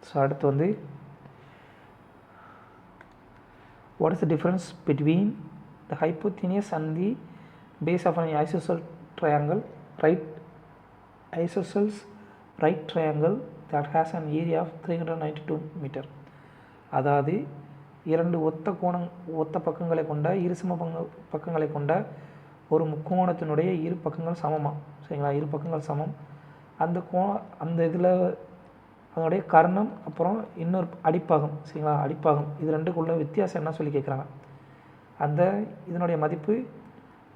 ஸோ அடுத்து வந்து what is the difference between the hypotenuse and the base of an triangle, right isosceles right triangle that has an area of 392 metre. அதாவது இரண்டு ஒத்த பக்கங்களை கொண்ட இருசம பக்கங்களை கொண்ட ஒரு முக்கோணத்தினுடைய இரு பக்கங்கள் சமமா, சரிங்களா? இரு பக்கங்கள் சமம். அந்த இதில் அதனுடைய கர்ணம் அப்புறம் இன்னொரு அடிப்பாகம், சரிங்களா? அடிப்பாகம் இது ரெண்டுக்குள்ள வித்தியாசம் என்ன சொல்லி கேட்குறாங்க. அந்த இதனுடைய மதிப்பு,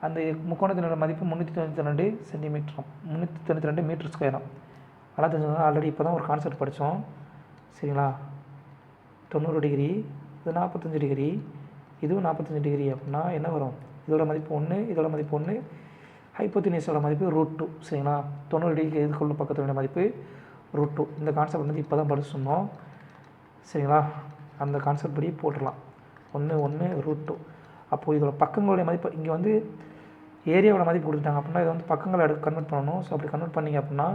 அந்த முக்கோணத்தினுடைய மதிப்பு 392 சென்டிமீட்டராம், 392 மீட்டர் ஸ்கொயராம். நல்லா தெரிஞ்சுக்கோங்க. ஆல்ரெடி இப்போ தான் ஒரு கான்செப்ட் படித்தோம், சரிங்களா? 90 டிகிரி, இது 45 டிகிரி, இதுவும் 45 டிகிரி அப்படின்னா என்ன வரும்? இதோட மதிப்பு 1, இதோட மதிப்பு 1, ஹைப்போதினிஸோட மதிப்பு √2, சரிங்களா? 90 டிகிரிக்கு இதுக்குள்ள பக்கத்தினுடைய மதிப்பு √2. இந்த கான்செப்ட் வந்து இப்போ தான் படிச்சு சொன்னோம், சரிங்களா? அந்த கான்செப்ட் படி போட்டுடலாம். 1 √2. அப்போது இதோட பக்கங்களுடைய மதிப்பு இங்கே வந்து ஏரியாவோட மதிப்பு கொடுத்துட்டாங்க அப்படின்னா இதை வந்து பக்கங்களை கன்வெர்ட் பண்ணணும். ஸோ அப்படி கன்வெர்ட் பண்ணிங்க அப்படின்னா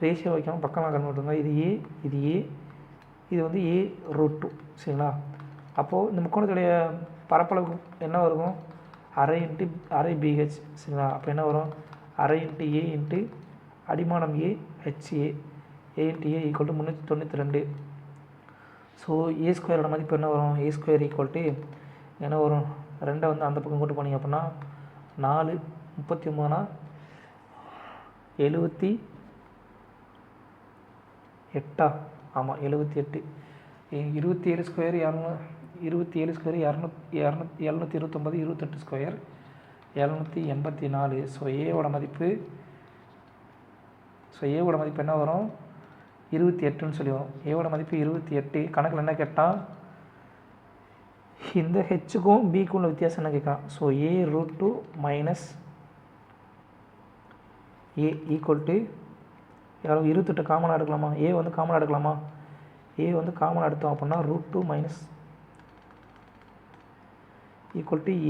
ரேஷியோ வைக்காமல் பக்கமாக கன்வெர்ட் பண்ணுங்க. இது ஏ, இது ஏ, இது வந்து ஏ √2, சரிங்களா? அப்போது இந்த முக்கோணத்துடைய பரப்பளவு என்ன வரும்? அரை BH, சரிங்களா? அப்போ என்ன வரும்? அரை × A × அடிமானம் A HA, A × A = 392. So A ஸ்கொயரோட மதிப்பு என்ன வரும்? A ஸ்கொயர் = என்ன வரும்? 2 வந்து அந்த பக்கம் கூட்டு போனீங்க அப்படின்னா 4 39 78. ஆமாம் 78. 27 ஸ்கொயர் 27 ஸ்கொயர் 729, 28 ஸ்கொயர் 784. ஸோ ஏவோட மதிப்பு என்ன வரும்? 28ன்னு சொல்லி வரும். ஏவோட மதிப்பு 28. கணக்கில் என்ன கேட்டால் இந்த ஹெச்சுக்கும் பிக்கும் உள்ள வித்தியாசம் என்ன கேட்குறான்? ஸோ A √2 மைனஸ் A = யாரும் 28 காமனாக எடுக்கலாமா? A வந்து காமனாக எடுக்கலாமா? A வந்து காமனாக எடுத்தோம் அப்படின்னா √2 மைனஸ்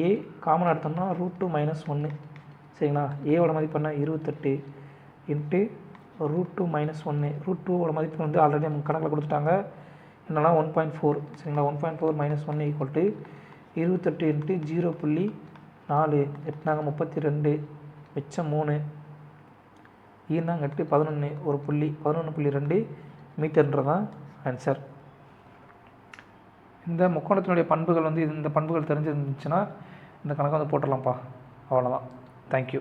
A காமனாக எடுத்தோம்னா √2 - 1, சரிங்களா? ஏவோட மதிப்பு என்ன? 28 × √2 - 1. √2ஓட மதிப்பு வந்து ஆல்ரெடி நமக்கு கணக்கில் கொடுத்துட்டாங்க, என்னன்னா 1.4, சரிங்களா? 1.4 - 1 = 28 × 0.4, 8 32, மிச்சம் 3, 8 11, ஒரு புள்ளி 11.2 மீட்டர்ன்றதான் ஆன்சர். இந்த முக்கோணத்தினுடைய பண்புகள் வந்து இந்த பண்புகள் தெரிஞ்சிருந்துச்சுன்னா இந்த கணக்கை வந்து போட்டுடலாம்ப்பா. அவ்வளோதான். தேங்க்யூ.